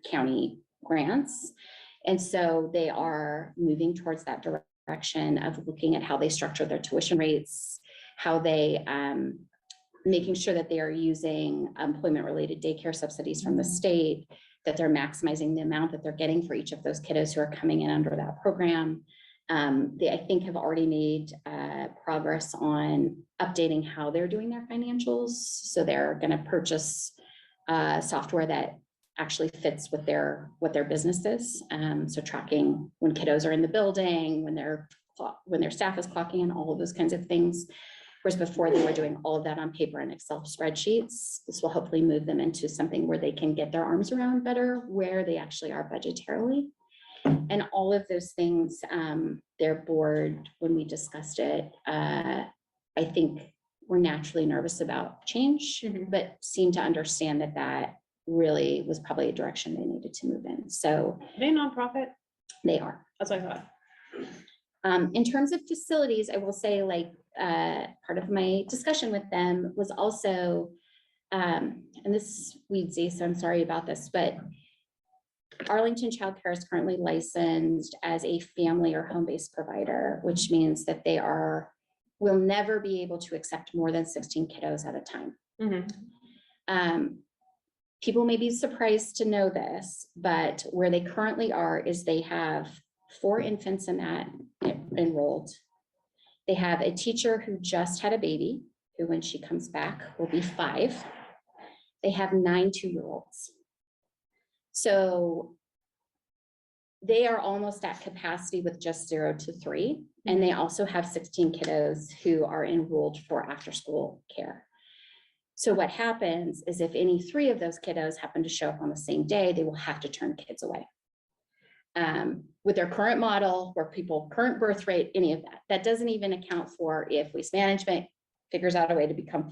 county grants. And so they are moving towards that direction of looking at how they structure their tuition rates, how they, making sure that they are using employment-related daycare subsidies from the state, that they're maximizing the amount that they're getting for each of those kiddos who are coming in under that program. They, I think, have already made progress on updating how they're doing their financials. So they're going to purchase software that actually fits with what their business is. So tracking when kiddos are in the building, when their staff is clocking in, all of those kinds of things. Whereas before they were doing all of that on paper and Excel spreadsheets. This will hopefully move them into something where they can get their arms around better where they actually are budgetarily. And all of those things, their board, when we discussed it, I think were naturally nervous about change, but seemed to understand that that really was probably a direction they needed to move in. So Are they a nonprofit? They are. That's what I thought. In terms of facilities, I will say, like, part of my discussion with them was also, and this is weedsy, so I'm sorry about this, but Arlington Child Care is currently licensed as a family or home-based provider, which means that they will never be able to accept more than 16 kiddos at a time. People may be surprised to know this, but where they currently are is they have 4 infants in that enrolled. They have a teacher who just had a baby, who when she comes back will be 5. They have 9 2-year-olds. So they are almost at capacity with just 0 to 3. And they also have 16 kiddos who are enrolled for after-school care. So what happens is if any 3 of those kiddos happen to show up on the same day, they will have to turn kids away. With their current model, where current birth rate, any of that doesn't even account for if waste management figures out a way to become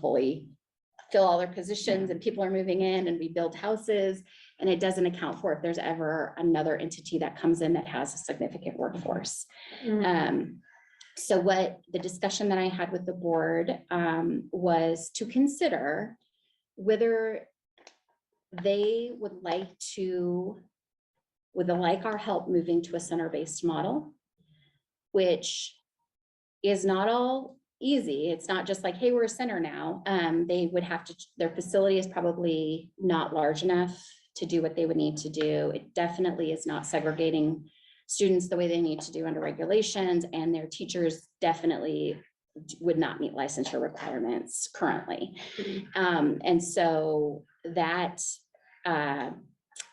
fill all their positions and people are moving in and we build houses. And it doesn't account for if there's ever another entity that comes in that has a significant workforce. So what the discussion that I had with the board was to consider whether they would like our help moving to a center-based model, which is not all easy. It's not just like, hey, we're a center now. They would have to, their facility is probably not large enough to do what they would need to do. It definitely is not segregating students the way they need to do under regulations, and their teachers definitely would not meet licensure requirements currently. And so that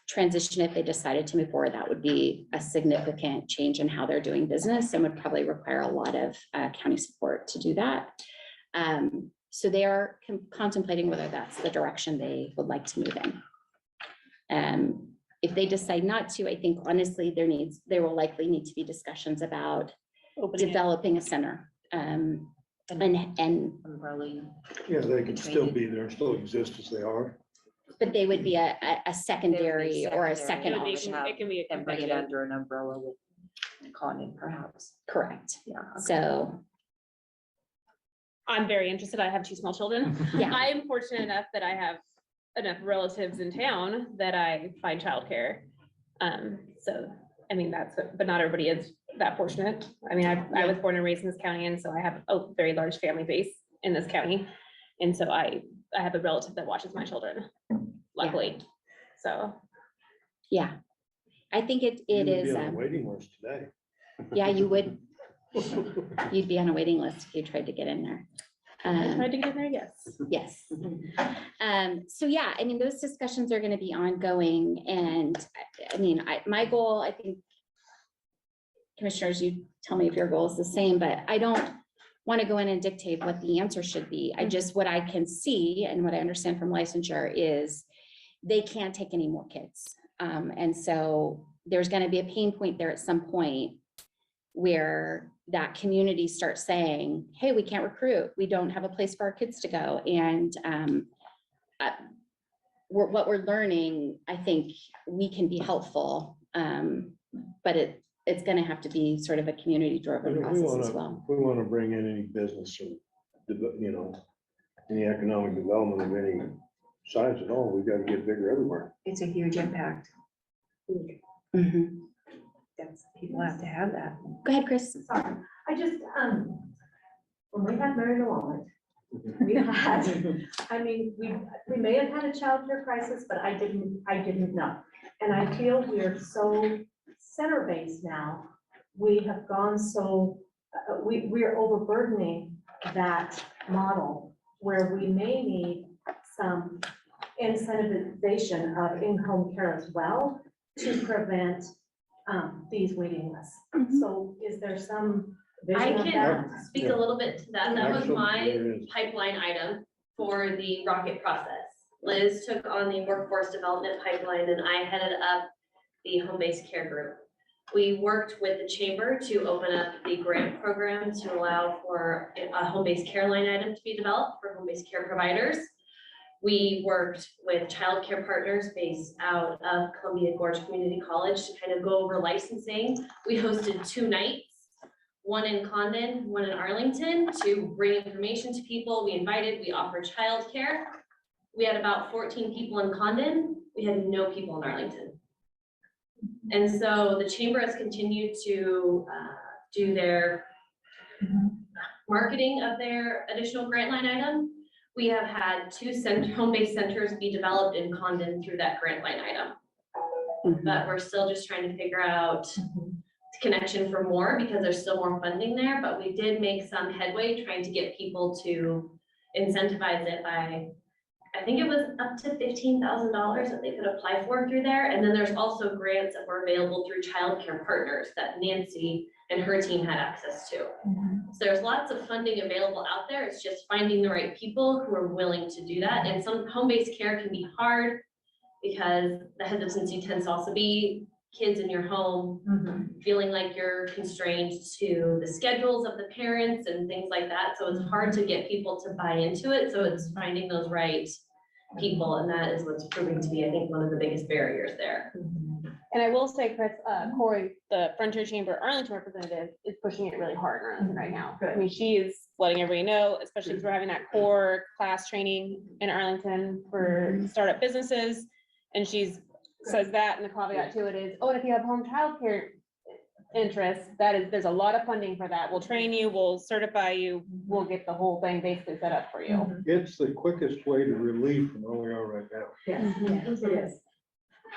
transition, if they decided to move forward, that would be a significant change in how they're doing business and would probably require a lot of county support to do that. So they are contemplating whether that's the direction they would like to move in. If they decide not to, I think honestly, there will likely need to be discussions about developing a center. And Yeah, they can still be there, still exist as they are. but they would be a secondary or a second It would be- option. It can be a And bring it competitive. under an umbrella with Condon perhaps. Correct. Yeah. okay. So, I'm very interested. I have 2 small children. Yeah. I am fortunate enough that I have enough relatives in town that I find childcare. So, I mean, but not everybody is that fortunate. I mean, I was born and raised in this county, and so I have a very large family base in this county. And so I have a relative that watches my children, luckily. So, yeah, I think it You would be is, on a waiting list today. yeah, you would, you'd be on a waiting list if you tried to get in there. I tried to get in there, yes. Yes. So yeah, I mean, those discussions are going to be ongoing, and I mean, my goal, I think, commissioners, you tell me if your goal is the same, but I don't want to go in and dictate what the answer should be. I just, what I can see and what I understand from licensure is they can't take any more kids. And so there's going to be a pain point there at some point where that community starts saying, hey, we can't recruit. We don't have a place for our kids to go. And what we're learning, I think we can be helpful, but it's going to have to be sort of a community driven If we process wanna, as well. if we want to bring in any business or, you know, any economic development of any size at all, we've got to get bigger everywhere. It's a huge impact. Mhm. That's, people have to have that. Go ahead, Chris. Sorry, I just, when we had Mary Wallet, we had, I mean, we may have had a childcare crisis, but I didn't know. And I feel we're so center-based now. We have gone so, we're overburdening that model where we may need some incentivization of in-home care as well to prevent these waiting lists. So is there some I vision of that? can speak a little bit to that. That was Absolutely, my there is. pipeline item for the rocket process. Liz took on the workforce development pipeline and I headed up the home-based care group. We worked with the chamber to open up the grant program to allow for a home-based care line item to be developed for home-based care providers. We worked with childcare partners based out of Columbia Gorge Community College to kind of go over licensing. We hosted 2 nights, one in Condon, one in Arlington, to bring information to people. We offered childcare. We had about 14 people in Condon. We had no people in Arlington. And so the chamber has continued to do their marketing of their additional grant line item. We have had 2 home-based centers be developed in Condon through that grant line item. But we're still just trying to figure out connection for more because there's still more funding there, but we did make some headway trying to get people to incentivize it by, I think it was up to $15,000 that they could apply for through there. And then there's also grants that were available through childcare partners that Nancy and her team had access to. So there's lots of funding available out there. It's just finding the right people who are willing to do that. And some home-based care can be hard because the hesitancy tends to also be kids in your home, feeling like you're constrained to the schedules of the parents and things like that. So it's hard to get people to buy into it. So it's finding those right people. And that is what's proving to be, I think, one of the biggest barriers there. And I will say, Chris, Corey, the Frontier Chamber Arlington representative, is pushing it really hard in Arlington right now. I mean, she is letting everybody know, especially because we're having that core class training in Arlington for startup businesses. And says that, and the caveat to it is, oh, and if you have home childcare interests, there's a lot of funding for that. We'll train you, we'll certify you, we'll get the whole thing basically set up for you. It's the quickest way to relieve from where we are right now. Yes, it is.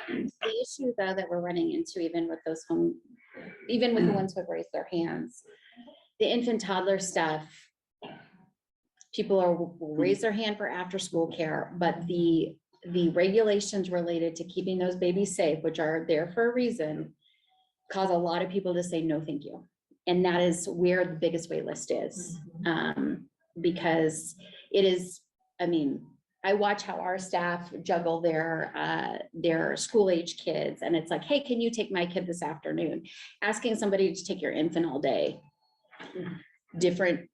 The issue though that we're running into, even with those even with the ones who have raised their hands, the infant toddler stuff, people will raise their hand for after school care, but the regulations related to keeping those babies safe, which are there for a reason, cause a lot of people to say, no, thank you. And that is where the biggest wait list is. Because it is, I mean, I watch how our staff juggle their school age kids, and it's like, hey, can you take my kid this afternoon? Asking somebody to take your infant all day, different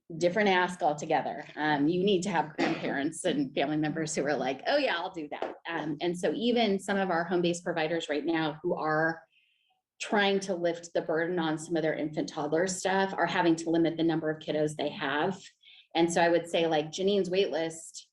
ask altogether. You need to have grandparents and family members who are like, oh yeah, I'll do that. And so even some of our home-based providers right now who are trying to lift the burden on some of their infant toddler stuff are having to limit the number of kiddos they have. And so I would say, like, Janine's wait list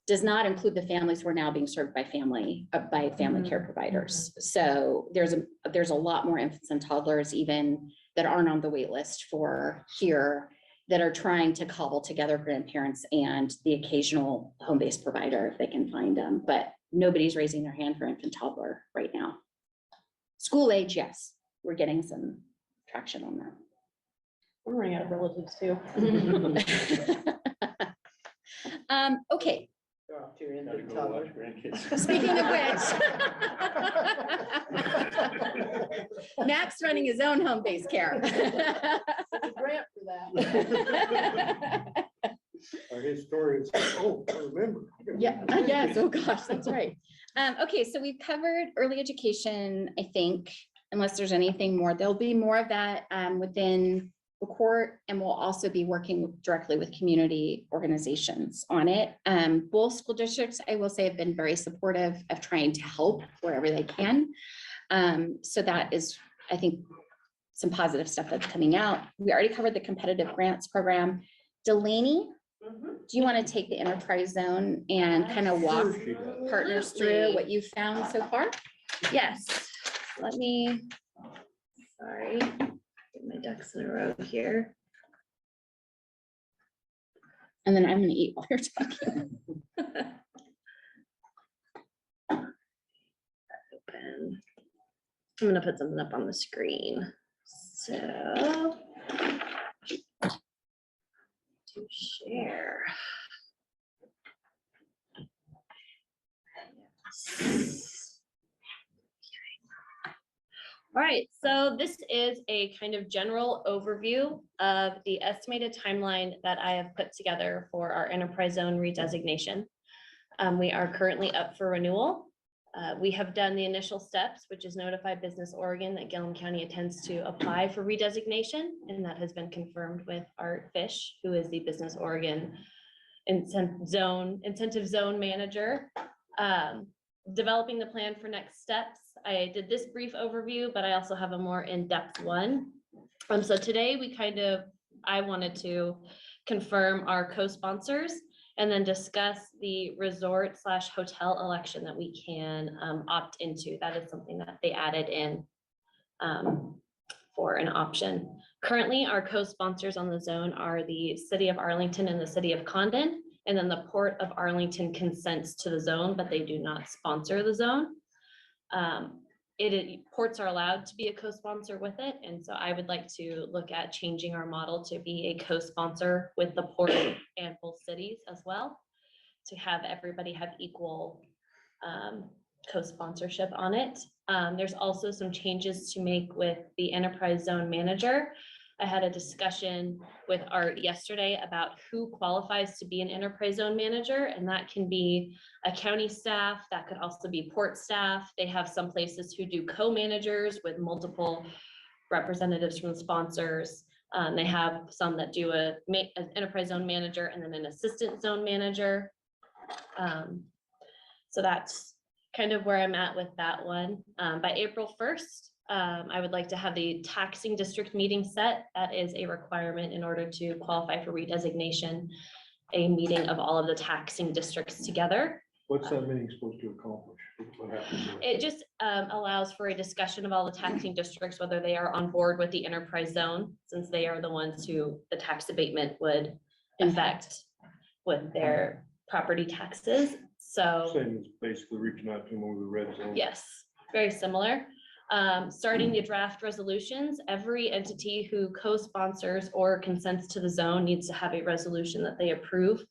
does not include the families who are now being served by family care providers. So there's a lot more infants and toddlers even that aren't on the wait list for here that are trying to cobble together grandparents and the occasional home-based provider if they can find them, but nobody's raising their hand for infant toddler right now. School age, yes, we're getting some traction on that. We're running out of relatives too. Okay. Gotta go watch grandkids. Speaking of which, Mac's running his own home-based care. There's a grant for that. Our historians, oh, I remember. Yeah, yes, oh gosh, that's right. Okay, so we've covered early education, I think, unless there's anything more. There'll be more of that within the court, and we'll also be working directly with community organizations on it. Both school districts, I will say, have been very supportive of trying to help wherever they can. So that is, I think, some positive stuff that's coming out. We already covered the competitive grants program. Delaney, do you want to take the enterprise zone and kind of walk partners through what you've found so far? Yes, let me, sorry, get my ducks in a row here. And then I'm going to eat while you're talking. Open. I'm going to put something up on the screen. So, to share. All right, so this is a kind of general overview of the estimated timeline that I have put together for our enterprise zone redesignation. We are currently up for renewal. We have done the initial steps, which is notify Business Oregon that Gilliam County intends to apply for redesignation, and that has been confirmed with Art Fish, who is the Business Oregon incentive zone manager. Developing the plan for next steps. I did this brief overview, but I also have a more in-depth one. So today I wanted to confirm our co-sponsors and then discuss the resort/hotel election that we can opt into. That is something that they added in for an option. Currently, our co-sponsors on the zone are the City of Arlington and the City of Condon. And then the Port of Arlington consents to the zone, but they do not sponsor the zone. Ports are allowed to be a co-sponsor with it. And so I would like to look at changing our model to be a co-sponsor with the port and both cities as well, to have everybody have equal co-sponsorship on it. There's also some changes to make with the enterprise zone manager. I had a discussion with Art yesterday about who qualifies to be an enterprise zone manager, and that can be a county staff, that could also be port staff. They have some places who do co-managers with multiple representatives from the sponsors. They have some that do an enterprise zone manager and then an assistant zone manager. So that's kind of where I'm at with that one. By April 1st, I would like to have the taxing district meeting set. That is a requirement in order to qualify for redesignation, a meeting of all of the taxing districts together. What's that meeting supposed to accomplish? What happens? It just allows for a discussion of all the taxing districts, whether they are on board with the enterprise zone, since they are the ones who the tax abatement would affect with their property taxes. So Same as basically reaching out to them over the red zone. yes. very similar. Starting the draft resolutions, every entity who co-sponsors or consents to the zone needs to have a resolution that they approve.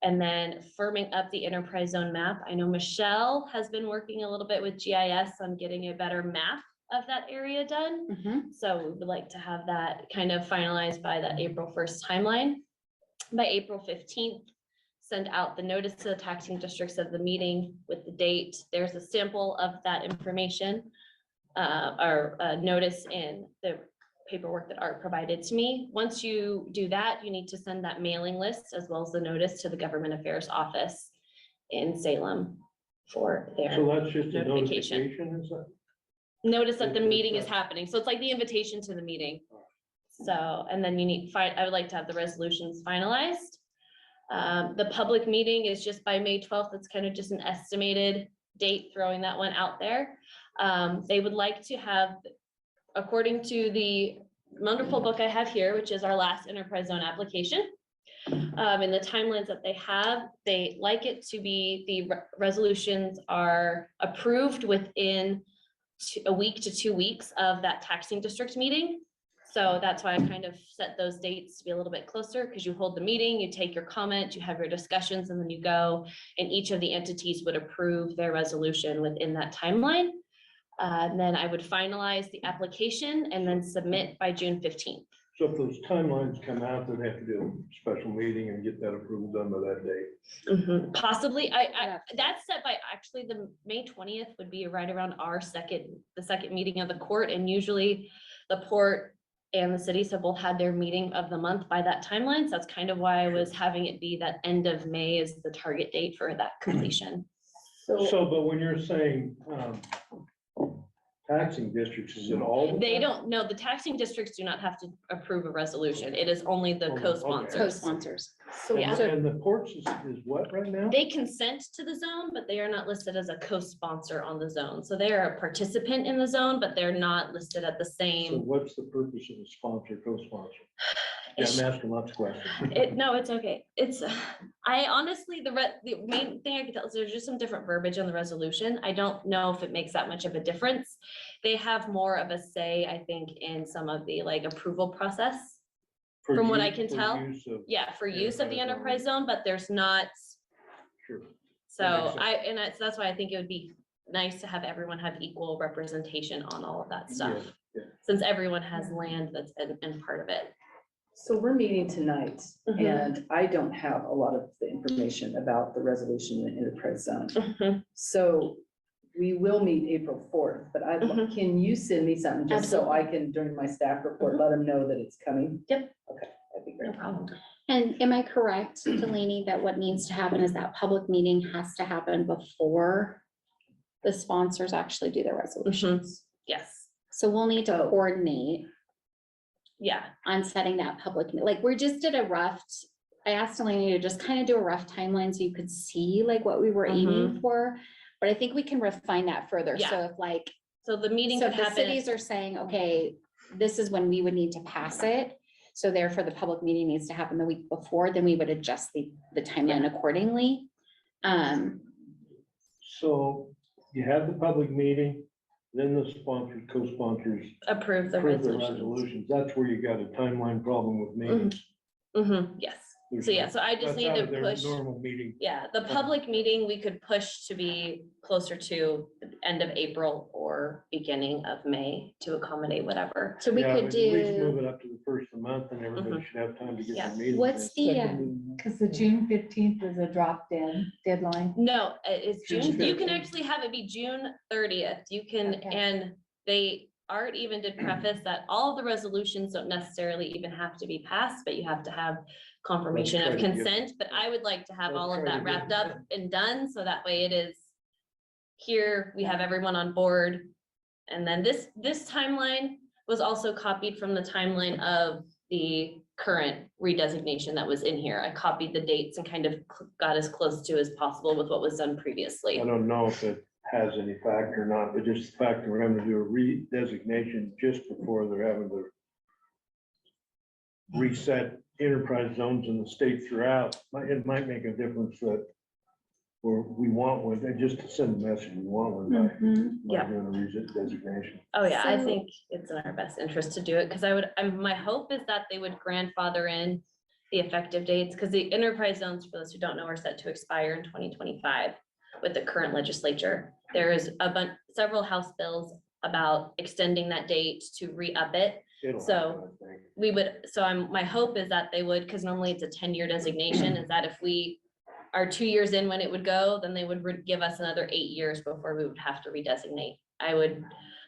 And then firming up the enterprise zone map. I know Michelle has been working a little bit with GIS on getting a better map of that area done. So we would like to have that kind of finalized by that April 1st timeline. By April 15th, send out the notice to the taxing districts of the meeting with the date. There's a sample of that information or notice in the paperwork that Art provided to me. Once you do that, you need to send that mailing list as well as the notice to the Government Affairs Office in Salem for their So that's just a notification. notification, is that? Notice that the meeting is happening. So it's like the invitation to the meeting. So, and then you need, I would like to have the resolutions finalized. The public meeting is just by May 12th. It's kind of just an estimated date, throwing that one out there. They would like to have, according to the wonderful book I have here, which is our last enterprise zone application, and the timelines that they like it to be, the resolutions are approved within a week to 2 weeks of that taxing district meeting. So that's why I kind of set those dates to be a little bit closer, because you hold the meeting, you take your comment, you have your discussions, and then you go, and each of the entities would approve their resolution within that timeline. And then I would finalize the application and then submit by June 15th. So if those timelines come out, then they have to do a special meeting and get that approval done by that date. Possibly, that's set by, actually, the May 20th would be right around the second meeting of the court, and usually the port and the cities have both had their meeting of the month by that timeline. So that's kind of why I was having it be that end of May is the target date for that completion. So, but when you're saying, taxing districts, is it all? They don't know, the taxing districts do not have to approve a resolution. It is only the co-sponsors. Co-sponsors. So, Yeah. And the ports is what right now? They consent to the zone, but they are not listed as a co-sponsor on the zone. So they are a participant in the zone, but they're not listed at the So same. what's the purpose of a sponsor, co-sponsor? Yeah, I'm asking lots of questions. No, it's okay. I honestly, the main thing I could tell is there's just some different verbiage on the resolution. I don't know if it makes that much of a difference. They have more of a say, I think, in some of the like approval process. For From what I use- can for tell, use of- yeah, for use of the enterprise enterprise zone, but there's not. Sure. So That makes that's why I think it would be nice to have everyone have equal representation on all of that stuff. Yeah. Since everyone has land that's in part of it. so we're meeting tonight, Mhm. and I don't have a lot of the information about the resolution in the enterprise zone. So we will meet April 4th, but can you send me something just so I can, during my staff report, let them know that it's coming? Yep. Okay, that'd be No great. problem. And am I correct, Delaney, that what needs to happen is that public meeting has to happen before the sponsors actually do their resolutions? Yes. So we'll need to Oh. coordinate Yeah. on setting that public, like, we just did a rough, I asked Delaney to just kind of do a rough timeline so you could see like what we were aiming for. But I think we can refine that further. So Yeah. if like, So the meeting so could if the happen. cities are saying, okay, this is when we would need to pass it. So therefore the public meeting needs to happen the week before, then we would adjust the timeline accordingly. So you have the public meeting, then the sponsors, co-sponsors Approve the approve the resolution. resolutions. That's where you got a timeline problem with me. Yes. So yeah, so I just That's need out to of their push. Normal meeting. Yeah, the public meeting, we could push to be closer to the end of April or beginning of May to accommodate whatever. So we Yeah, could but at least do, Move it up to the first of the month and everybody should have time to get Yeah. their meeting. what's the, Because the June 15th is a drop dead deadline. No, it's June June, you can 15th. actually have it be June 30th. You can, Okay. and Art even did preface that all of the resolutions don't necessarily even have to be passed, but you have to have confirmation try of to get- consent. But I would like to have Let's all of try to that get wrapped it up and done, so that way it is here, we have everyone on board. And then this timeline was also copied from the timeline of the current redesignation that was in here. I copied the dates and kind of got as close to as possible with what was done previously. I don't know if it has any fact or not, but just the fact that we're having to do a redesignation just before they're having to reset enterprise zones in the state throughout, it might make a difference that or we want one, just to send a message, we want one by Yeah. doing a designation. Oh, yeah, I So- think it's in our best interest to do it, because my hope is that they would grandfather in the effective dates, because the enterprise zones, for those who don't know, are set to expire in 2025 with the current legislature. There is several House bills about extending that date to re-up it. It'll So happen, I think. my hope is that they would, because normally it's a 10-year designation, is that if we are 2 years in when it would go, then they would give us another 8 years before we would have to redesignate. I would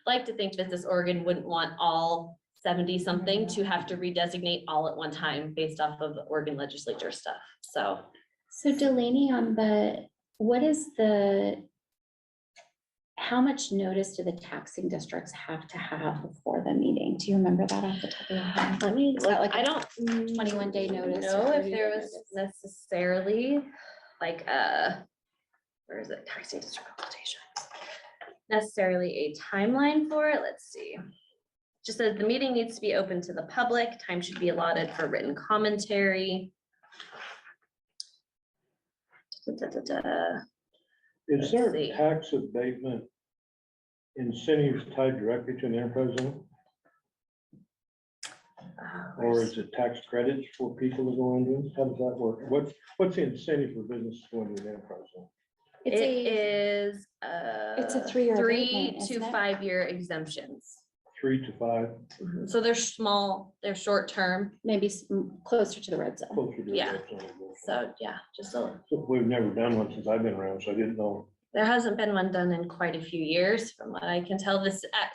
like to think Business Oregon wouldn't want all 70-something to have to redesignate all at one time based off of the Oregon legislature stuff, so. So Delaney, how much notice do the taxing districts have to have before the meeting? Do you remember that off the top of your head? Let me Is that look, like I a don't 21-day notice? know or if 30-day there was notice? necessarily like where is it, taxing district consultations? Necessarily a timeline for it, let's see. Just says the meeting needs to be open to the public, time should be allotted for written commentary. Is there see. tax abatement incentives tied directly to an enterprise zone? Or is it tax credits for people to go into? How does that work? What's the incentive for business to go into an enterprise zone? It is It's a 3-year 3 abatement, to isn't it? 5-year exemptions. 3 to 5, So they're small, they're short term, Maybe closer to the red zone. closer to. Yeah. that zone. so yeah, just a. So we've never done one since I've been around, so I didn't know. There hasn't been one done in quite a few years, from what I can tell.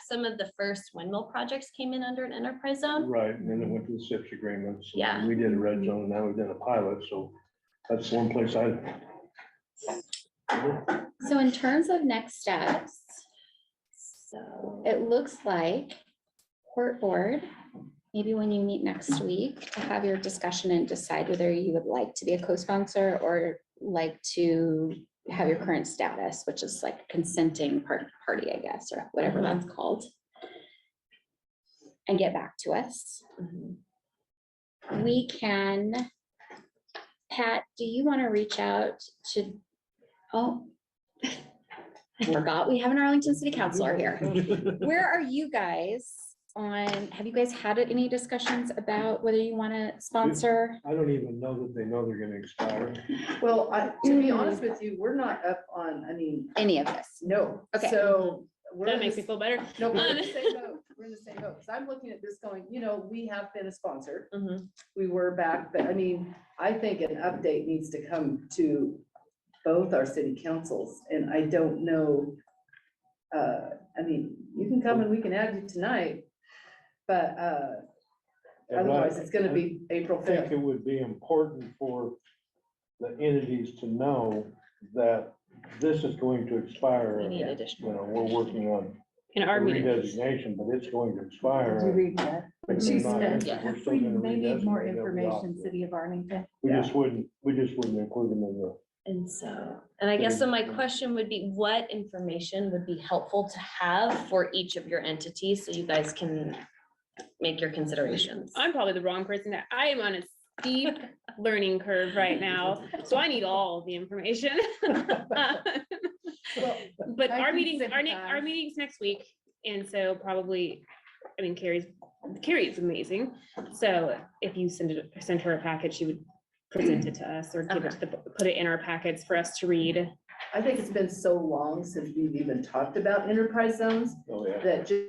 Some of the first windmill projects came in under an enterprise zone. Right, and then it went to the SIPS agreements. and Yeah. We did a red zone, now we've done a pilot, so that's the one place So in terms of next steps, So, it looks like Port Board, maybe when you meet next week, to have your discussion and decide whether you would like to be a co-sponsor or like to have your current status, which is like consenting party, I guess, or whatever that's called. And get back to us. We can, Pat, do you want to reach out to, oh, I forgot we have an Arlington City Councilor here. Where are you guys on, have you guys had any discussions about whether you want to sponsor? I don't even know that they know they're gonna expire. Well, to be honest with you, we're not up on, Any of this? no. Okay. So. we're That in makes the- me feel better. No, we're in the same boat. We're in the same boat. So I'm looking at this going, we have been a sponsor. We were back, but I think an update needs to come to both our city councils, and I don't know. You can come and we can add you tonight, but otherwise it's gonna be April I think 5th. it would be important for the entities to know that this is going to expire. we need You additional. know, we're working on In a our meeting. redesignation, but it's going to expire. Did you read that? But She we're not said, interested. We're still we gonna may need more redesignate every information, office. City of Arlington. We just wouldn't include them in the. And I guess so my question would be, what information would be helpful to have for each of your entities so you guys can make your considerations? I'm probably the wrong person. I am on a steep learning curve right now, so I need all the information. But I our can meetings, our sympathize. meetings next week, and so probably, Carrie is amazing. So if you send her a package, she would present it to us or give it to put it in our packets for us to read. I think it's been so long since we've even talked about enterprise zones Oh, yeah. that just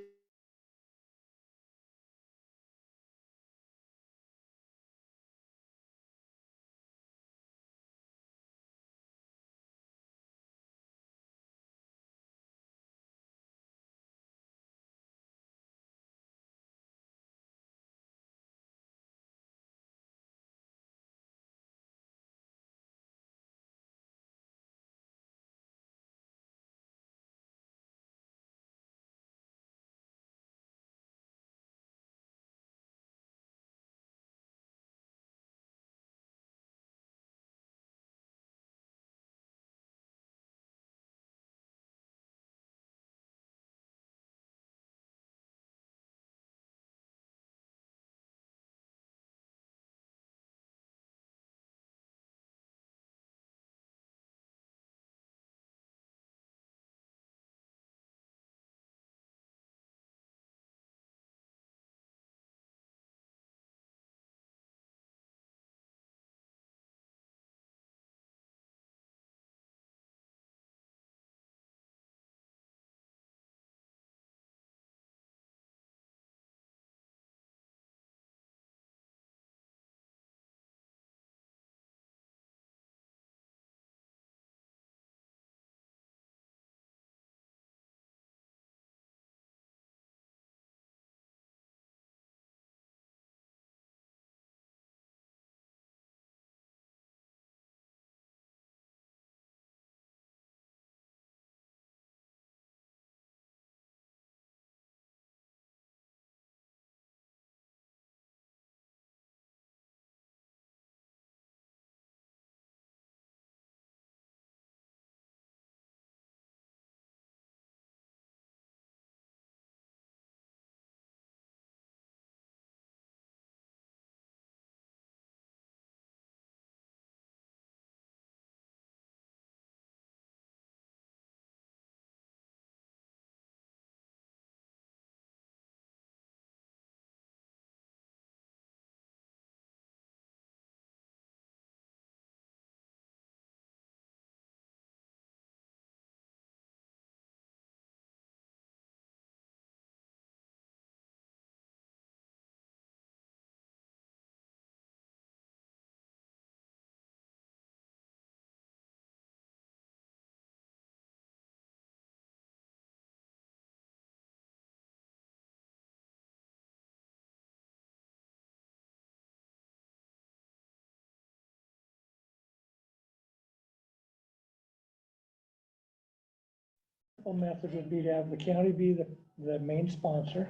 simple method would be to have the county be the main sponsor.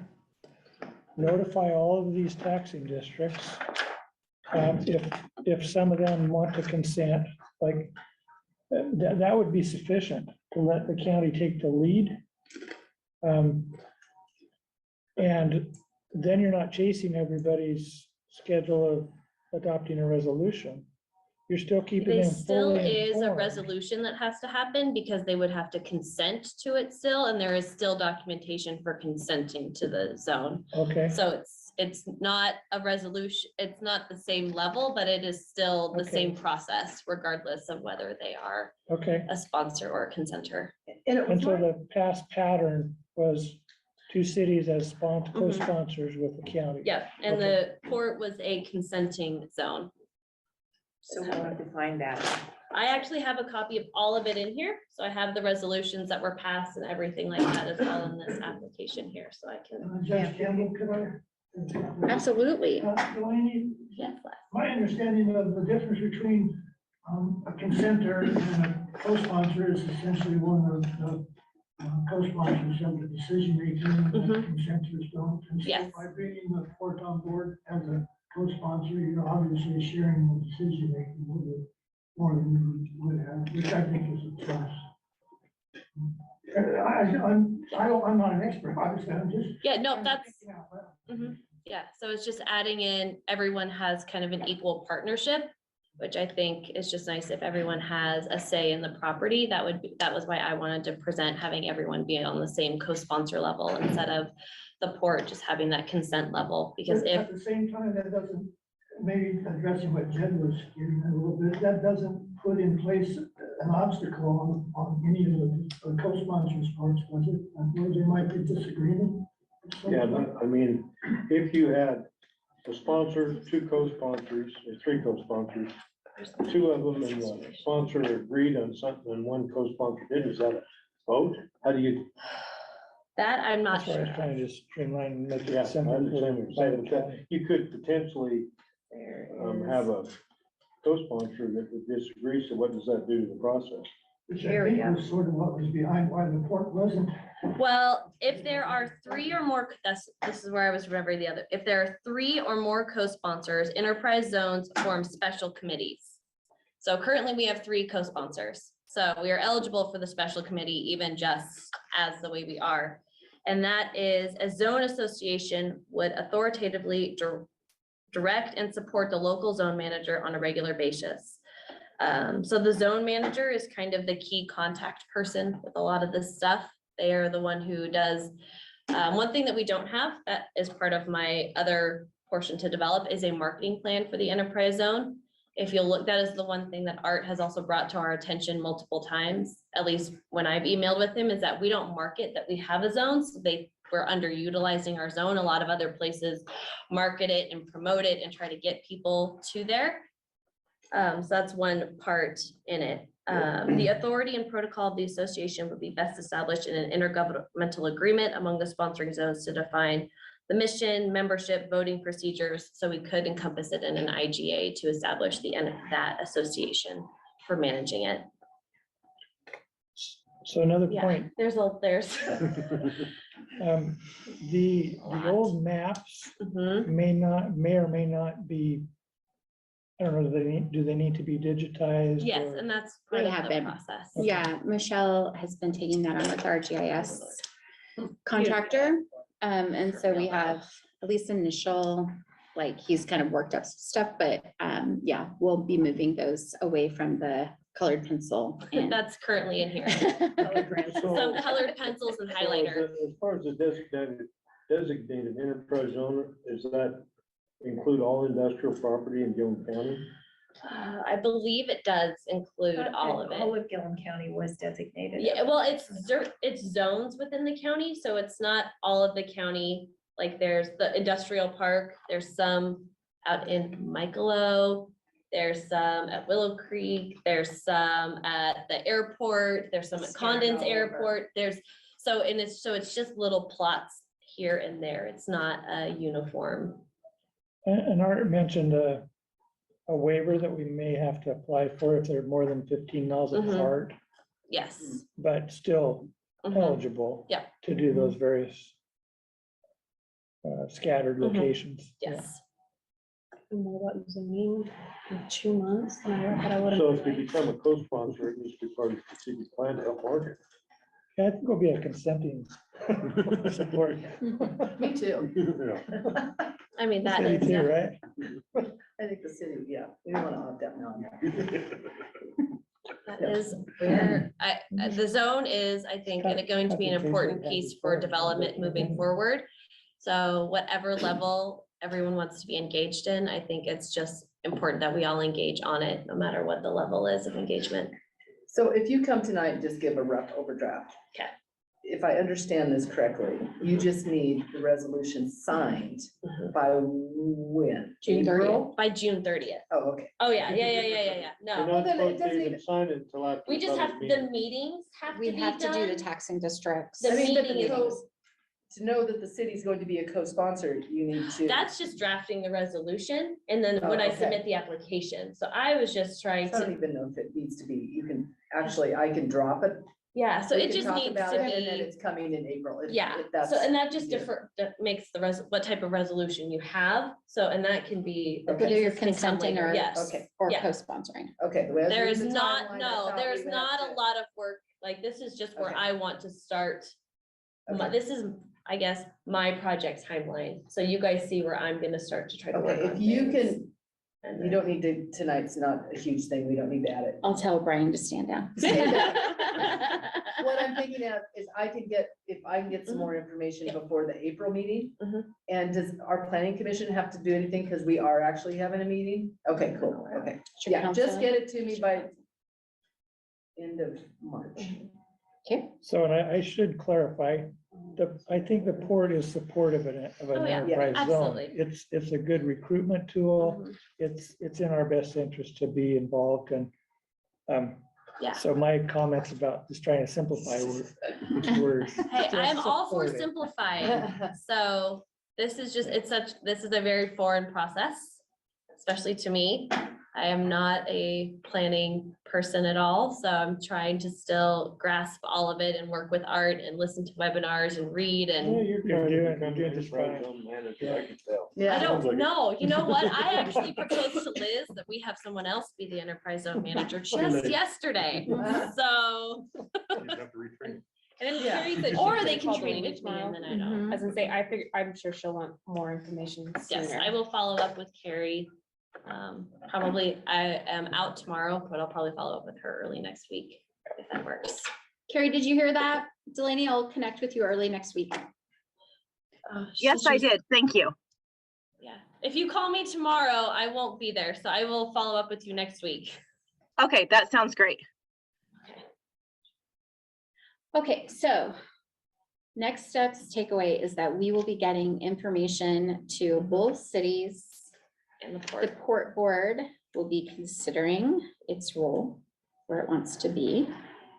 Notify all of these taxing districts. If some of them want to consent, like, that would be sufficient to let the county take the lead. And then you're not chasing everybody's schedule of adopting a resolution. You're still keeping There them still fully is a informed. resolution that has to happen because they would have to consent to it still, and there is still documentation for consenting to the zone. Okay, So it's not a resolution, it's not the same level, but it is still the Okay. same process regardless of whether they are okay. a sponsor or a consenter. And it was And so my, the past pattern was two cities as co-sponsors with the county. Yeah, and the port was a consenting zone. So we want to define that. I actually have a copy of all of it in here, so I have the resolutions that were passed and everything like that is all in this application here, so I can. Judge Campbell, could I? Absolutely. Delaney, Yes, my understanding of the difference between a consenter and a co-sponsor is essentially one of the co-sponsors of the decision making, and the consenters don't. And so Yes. by bringing the port on board as a co-sponsor, you're obviously sharing the decision making with it more than you would have, which I think is a plus. I'm not an expert, obviously, I'm just. Yeah, no, that's, yeah, so it's just adding in, everyone has kind of an equal partnership, which I think is just nice if everyone has a say in the property. That was why I wanted to present having everyone be on the same co-sponsor level instead of the port just having that consent level, because if. At the same time, that doesn't, maybe addressing what Jed was getting at a little bit, that doesn't put in place an obstacle on any of the co-sponsors parts, was it? Where there might be disagreement. Yeah, but, I mean, if you had a sponsor, two co-sponsors, or three co-sponsors, two of them and the sponsor agreed on something and one co-sponsor did, is that a vote? How do you? That I'm not That's why I was sure. trying to just streamline and make Yeah, it I simple. understand what you're saying, but that, you could potentially have a co-sponsor that would disagree, so what does that do to the process? Which I think was sort of what was behind why the port wasn't. Well, if there are three or more, this is where I was remembering the other, if there are three or more co-sponsors, enterprise zones form special committees. So currently we have three co-sponsors. So we are eligible for the special committee, even just as the way we are. And that is a zone association would authoritatively direct and support the local zone manager on a regular basis. So the zone manager is kind of the key contact person with a lot of this stuff. They are the one who does, one thing that we don't have that is part of my other portion to develop is a marketing plan for the enterprise zone. If you'll look, that is the one thing that Art has also brought to our attention multiple times, at least when I've emailed with him, is that we don't market that we have a zone. So we're underutilizing our zone. A lot of other places market it and promote it and try to get people to there. So that's one part in it. The authority and protocol of the association would be best established in an intergovernmental agreement among the sponsoring zones to define the mission, membership, voting procedures. So we could encompass it in an IGA to establish that association for managing it. So another Yeah, point, there's. the old maps may or may not be, I don't know, do they need to be digitized? Yes, or- and that's part They of have the been. process. Yeah, Michelle has been taking that on with our GIS contractor. And so we have at least initial, like, he's kind of worked up some stuff, but yeah, we'll be moving those away from the colored pencil. and- That's currently in here. So- Some colored pencils and highlighter. As far as the designated enterprise owner, does that include all industrial property in Gilliam County? I believe it does include all of it. All of Gilliam County was designated. Yeah, well, it's zones within the county, so it's not all of the county. Like there's the industrial park, there's some out in Michaelo, there's some at Willow Creek, there's some at the airport, there's some at Scattered Condon's all over. Airport, it's just little plots here and there. It's not a uniform. And Art mentioned a waiver that we may have to apply for if they're more than 15 miles Mhm. apart, Yes, but still, eligible. Yeah. To do those various scattered Mhm. locations. Yeah. Yes. More about zoning in 2 months. And I would So if you become a co-sponsor, it needs to be part of the strategic plan to help market. Yeah, I think we'll be a consenting support. Me too. Yeah. I mean, that City is, too, yeah. right? I think the city, yeah, we don't want to opt out now. That is where the zone is, I think, and going to be an important piece for development moving forward. So whatever level everyone wants to be engaged in, I think it's just important that we all engage on it, no matter what the level is of engagement. So if you come tonight and just give a rough overdraft. Okay. If I understand this correctly, you just need the resolution signed by when? June 30th, April? by June 30th. Oh, okay. Oh, yeah. You're No, not then it supposed to doesn't even even- sign it until after. we just have, public the meeting. meetings have to We be have to do the done. taxing districts. The I mean, but meeting the is, to know that the city's going to be a co-sponsor, you need to. that's just drafting the resolution, and then when Oh, I okay. submit the application. So I was just trying I don't to, even know if it needs to be, you can, actually, I can drop it. yeah, so We it can just talk needs about to it, and then be, it's coming in April. yeah. if that's So, and that just easier. that makes the what type of resolution you have. So, and that can be. the Okay. Whether you're pieces can come consenting later. or, Yes. Okay. or Yeah. co-sponsoring. Okay. the way I was There is reading the not, timeline, I no, thought there's we would not have a to- lot of work. Like, this is just where Okay. I want to start. Okay. This is, I guess, my project timeline. So you guys see where I'm gonna start to try to work Okay, on if you things. can, And you then- don't need to, tonight's not a huge thing, we don't need to add it. I'll tell Brian to stand down. What I'm thinking of is I can get, if I can get some more information before the April meeting. Mhm. And does our planning commission have to do anything, because we are actually having a meeting? Okay, cool, okay, Should yeah, just council- get it to me by end of March. Okay, So, and I should clarify, I think the port is supportive of an Oh, yeah. enterprise zone. Absolutely. It's a good recruitment tool. Mhm. It's in our best interest to be involved and, Yeah. so my comments about just trying to simplify were. Hey, I am all for supportive. simplifying. So this is just, this is a very foreign process, especially to me. I am not a planning person at all, so I'm trying to still grasp all of it and work with Art and listen to webinars and read Yeah, and. you're You're trying to doing- become you're an doing just enterprise fine. zone manager, I can tell. I Yeah, don't know. You know what? I actually proposed to Liz that we have someone else be the enterprise zone manager just yesterday. So, You have to retrain. And then Yeah. Carrie said. or she they could can call train Delaney with me tomorrow. and then I don't. I was gonna say, I'm sure she'll want more information Yes, sooner. I will follow up with Carrie. Probably, I am out tomorrow, but I'll probably follow up with her early next week, if that works. Carrie, did you hear that? Delaney, I'll connect with you early next week. Yes, I did. Thank you. Yeah, if you call me tomorrow, I won't be there, so I will follow up with you next week. Okay, that sounds great. Okay, so next steps takeaway is that we will be getting information to both cities. And the The port. port board will be considering its role, where it wants to be.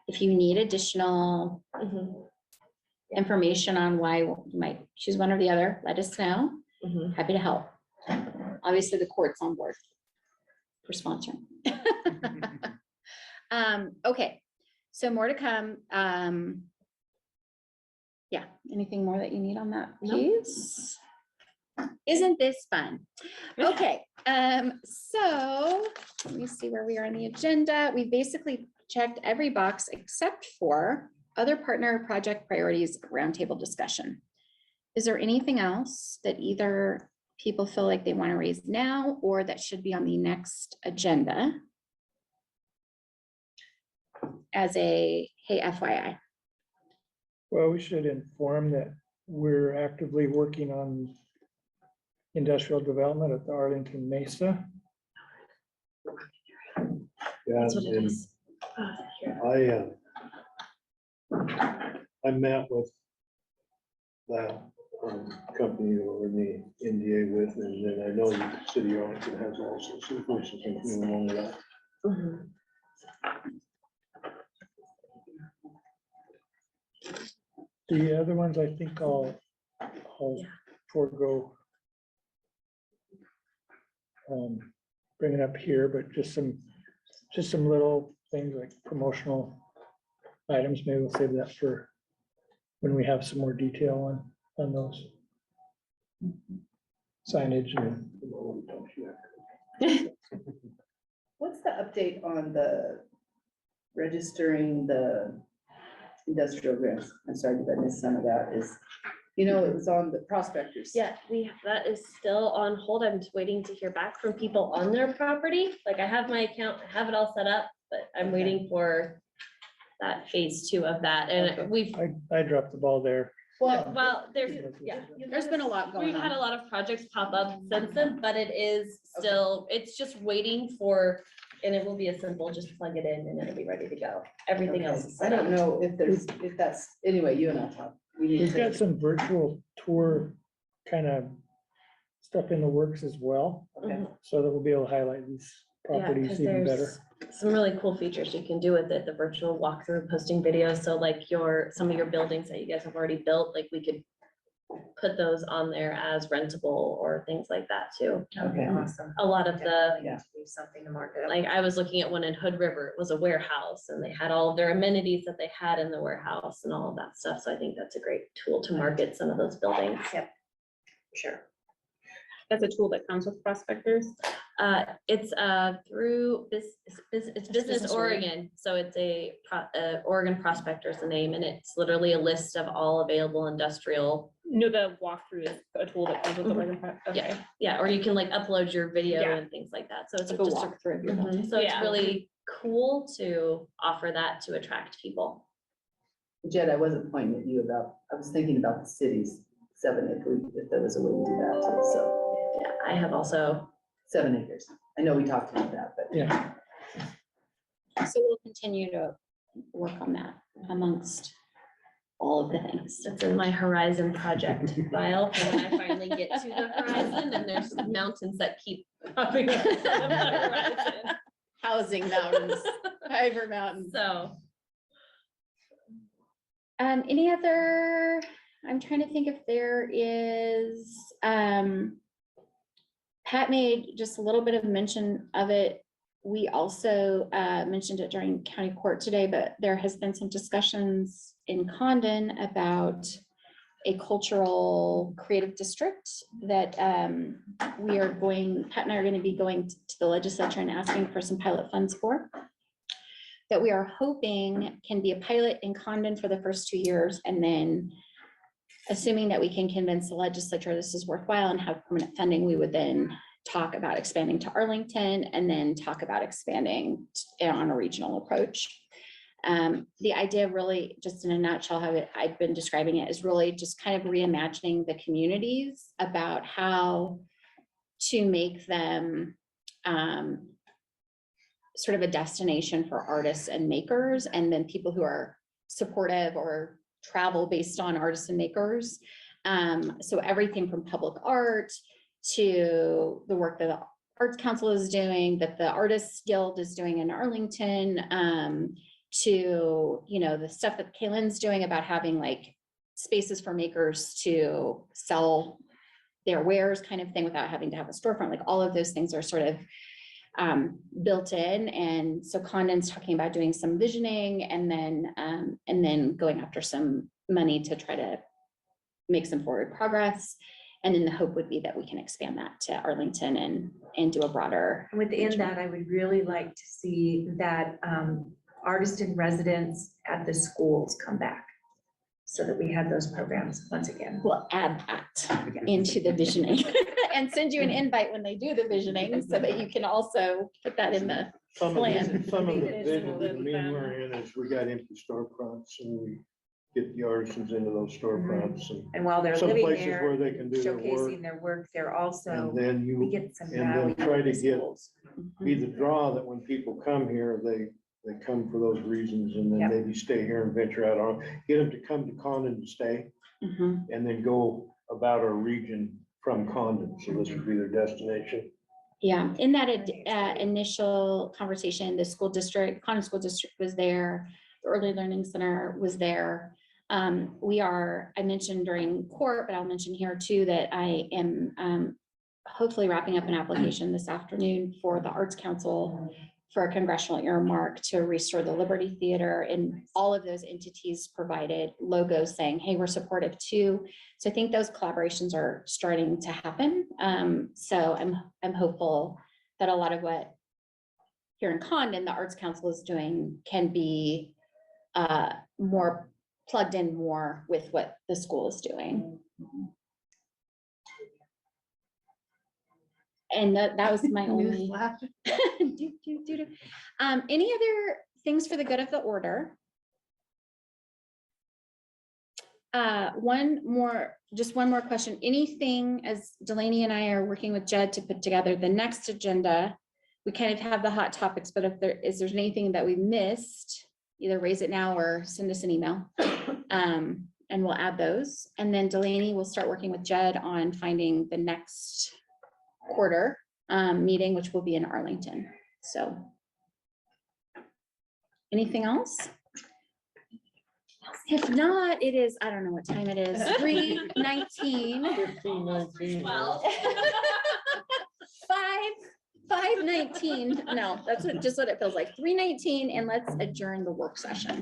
If you need additional Mhm, information on why you might choose one or the other, let us know. mhm. Happy to help. Obviously, the court's on board for sponsoring. Okay, so more to come. Yeah, anything more that you need on that piece? Isn't this fun? Okay, so let me see where we are on the agenda. We basically checked every box except for other partner project priorities roundtable discussion. Is there anything else that either people feel like they want to raise now or that should be on the next agenda? As a, hey, FYI. Well, we should inform that we're actively working on industrial development at the Arlington Mesa. Yeah, That's what it and is. I met with that company that we're in the NDA with, and then I know that the city of Arlington has also some person thinking along with that. Mhm. The other ones, I think I'll forego bringing up here, but just some little things like promotional items. Maybe we'll save that for when we have some more detail on those signage and. What's the update on the registering the industrial grants? I'm sorry, did I miss some of that? It was on the prospectors. Yeah, that is still on hold. I'm just waiting to hear back from people on their property. Like I have my account, I have it all set up, but I'm waiting for that phase 2 of that. And we've, I dropped the ball there. well, There's been a lot going we've had a on. lot of projects pop up since then, but it is still, it's just waiting for, and it will be a simple, just plug it in and it'll be ready to go. Everything else is I set up. don't know if that's, anyway, you and I'll talk. We need We've to- got some virtual tour kind of stuff in the works as well, Okay. so that we'll be able to highlight these Yeah, properties 'cause even there's better. some really cool features you can do with it, the virtual walkthrough, posting videos. So like some of your buildings that you guys have already built, like we could put those on there as rentable or things like that too. Okay. Awesome. A lot of the, Yeah. Do something to market. like I was looking at one in Hood River, it was a warehouse and they had all of their amenities that they had in the warehouse and all of that stuff. So I think that's a great tool to market some of those buildings. Yep. Sure. That's a tool that comes with prospectors. It's through it's Business Oregon, so it's a Oregon Prospector is the name, and it's literally a list of all available industrial. No, the walkthrough is a tool that comes with the Oregon. Okay. Yeah, or you can like upload your video Yeah. and things like that, so it's Like a just walkthrough of your building. so it's Yeah. really cool to offer that to attract people. Jed, I wasn't pointing at you about, I was thinking about the city's 7 acre, if there was a way to do that too, so Yeah, I have also 7 acres. I know we talked about that, but. Yeah, So we'll continue to work on that amongst all of the things. it's in my horizon project file for when I finally get to the horizon, and there's mountains that keep popping up on the horizon. Housing mountains, Fiber Mountains. So. Any other, I'm trying to think if there is, Pat made just a little bit of mention of it. We also mentioned it during county court today, but there has been some discussions in Condon about a cultural creative district that Pat and I are going to be going to the legislature and asking for some pilot funds for. That we are hoping can be a pilot in Condon for the first 2 years, and then assuming that we can convince the legislature this is worthwhile and have permanent funding, we would then talk about expanding to Arlington and then talk about expanding on a regional approach. The idea really, just in a nutshell, how I've been describing it, is really just kind of reimagining the communities about how to make them sort of a destination for artists and makers, and then people who are supportive or travel based on artists and makers. So everything from public art to the work that the Arts Council is doing, that the Artists Guild is doing in Arlington, to, the stuff that Kaylin's doing about having like spaces for makers to sell their wares kind of thing without having to have a storefront. Like all of those things are sort of built in. And so Condon's talking about doing some visioning and then going after some money to try to make some forward progress. And then the hope would be that we can expand that to Arlington and do a broader. And within that, I would really like to see that artists in residence at the schools come back so that we have those programs once again. We'll add that into the visioning and send you an invite when they do the visioning so that you can also put that in the plan. Some of the vision that me and we're in is we got empty storefronts and we get the artisans into those storefronts And while they're some living places there, where they can do their work. showcasing their work, they're also, And then we you, get some and value. then try to in the get, schools. be the draw that when people come here, they come for those reasons and then Yep. maybe stay here and venture out on, get them to come to Condon and stay. Mhm. And then go about our region from Condon, so this would be their destination. Yeah, in that initial conversation, the school district, Condon School District was there, the Early Learning Center was there. I mentioned during court, but I'll mention here too, that I am hopefully wrapping up an application this afternoon for the Arts Council for a congressional earmark to restore the Liberty Theater, and all of those entities provided logos saying, hey, we're supportive too. So I think those collaborations are starting to happen. So I'm hopeful that a lot of what here in Condon, the Arts Council is doing can be more plugged in more with what the school is doing. And that was my only. Any other things for the good of the order? One more question. Anything, as Delaney and I are working with Jed to put together the next agenda, we kind of have the hot topics, but if there's anything that we missed, either raise it now or send us an email. And we'll add those. And then Delaney will start working with Jed on finding the next quarter meeting, which will be in Arlington. So anything else? If not, it is, I don't know what time it is, 3:19. 5:19. No, that's just what it feels like. 3:19, and let's adjourn the work session.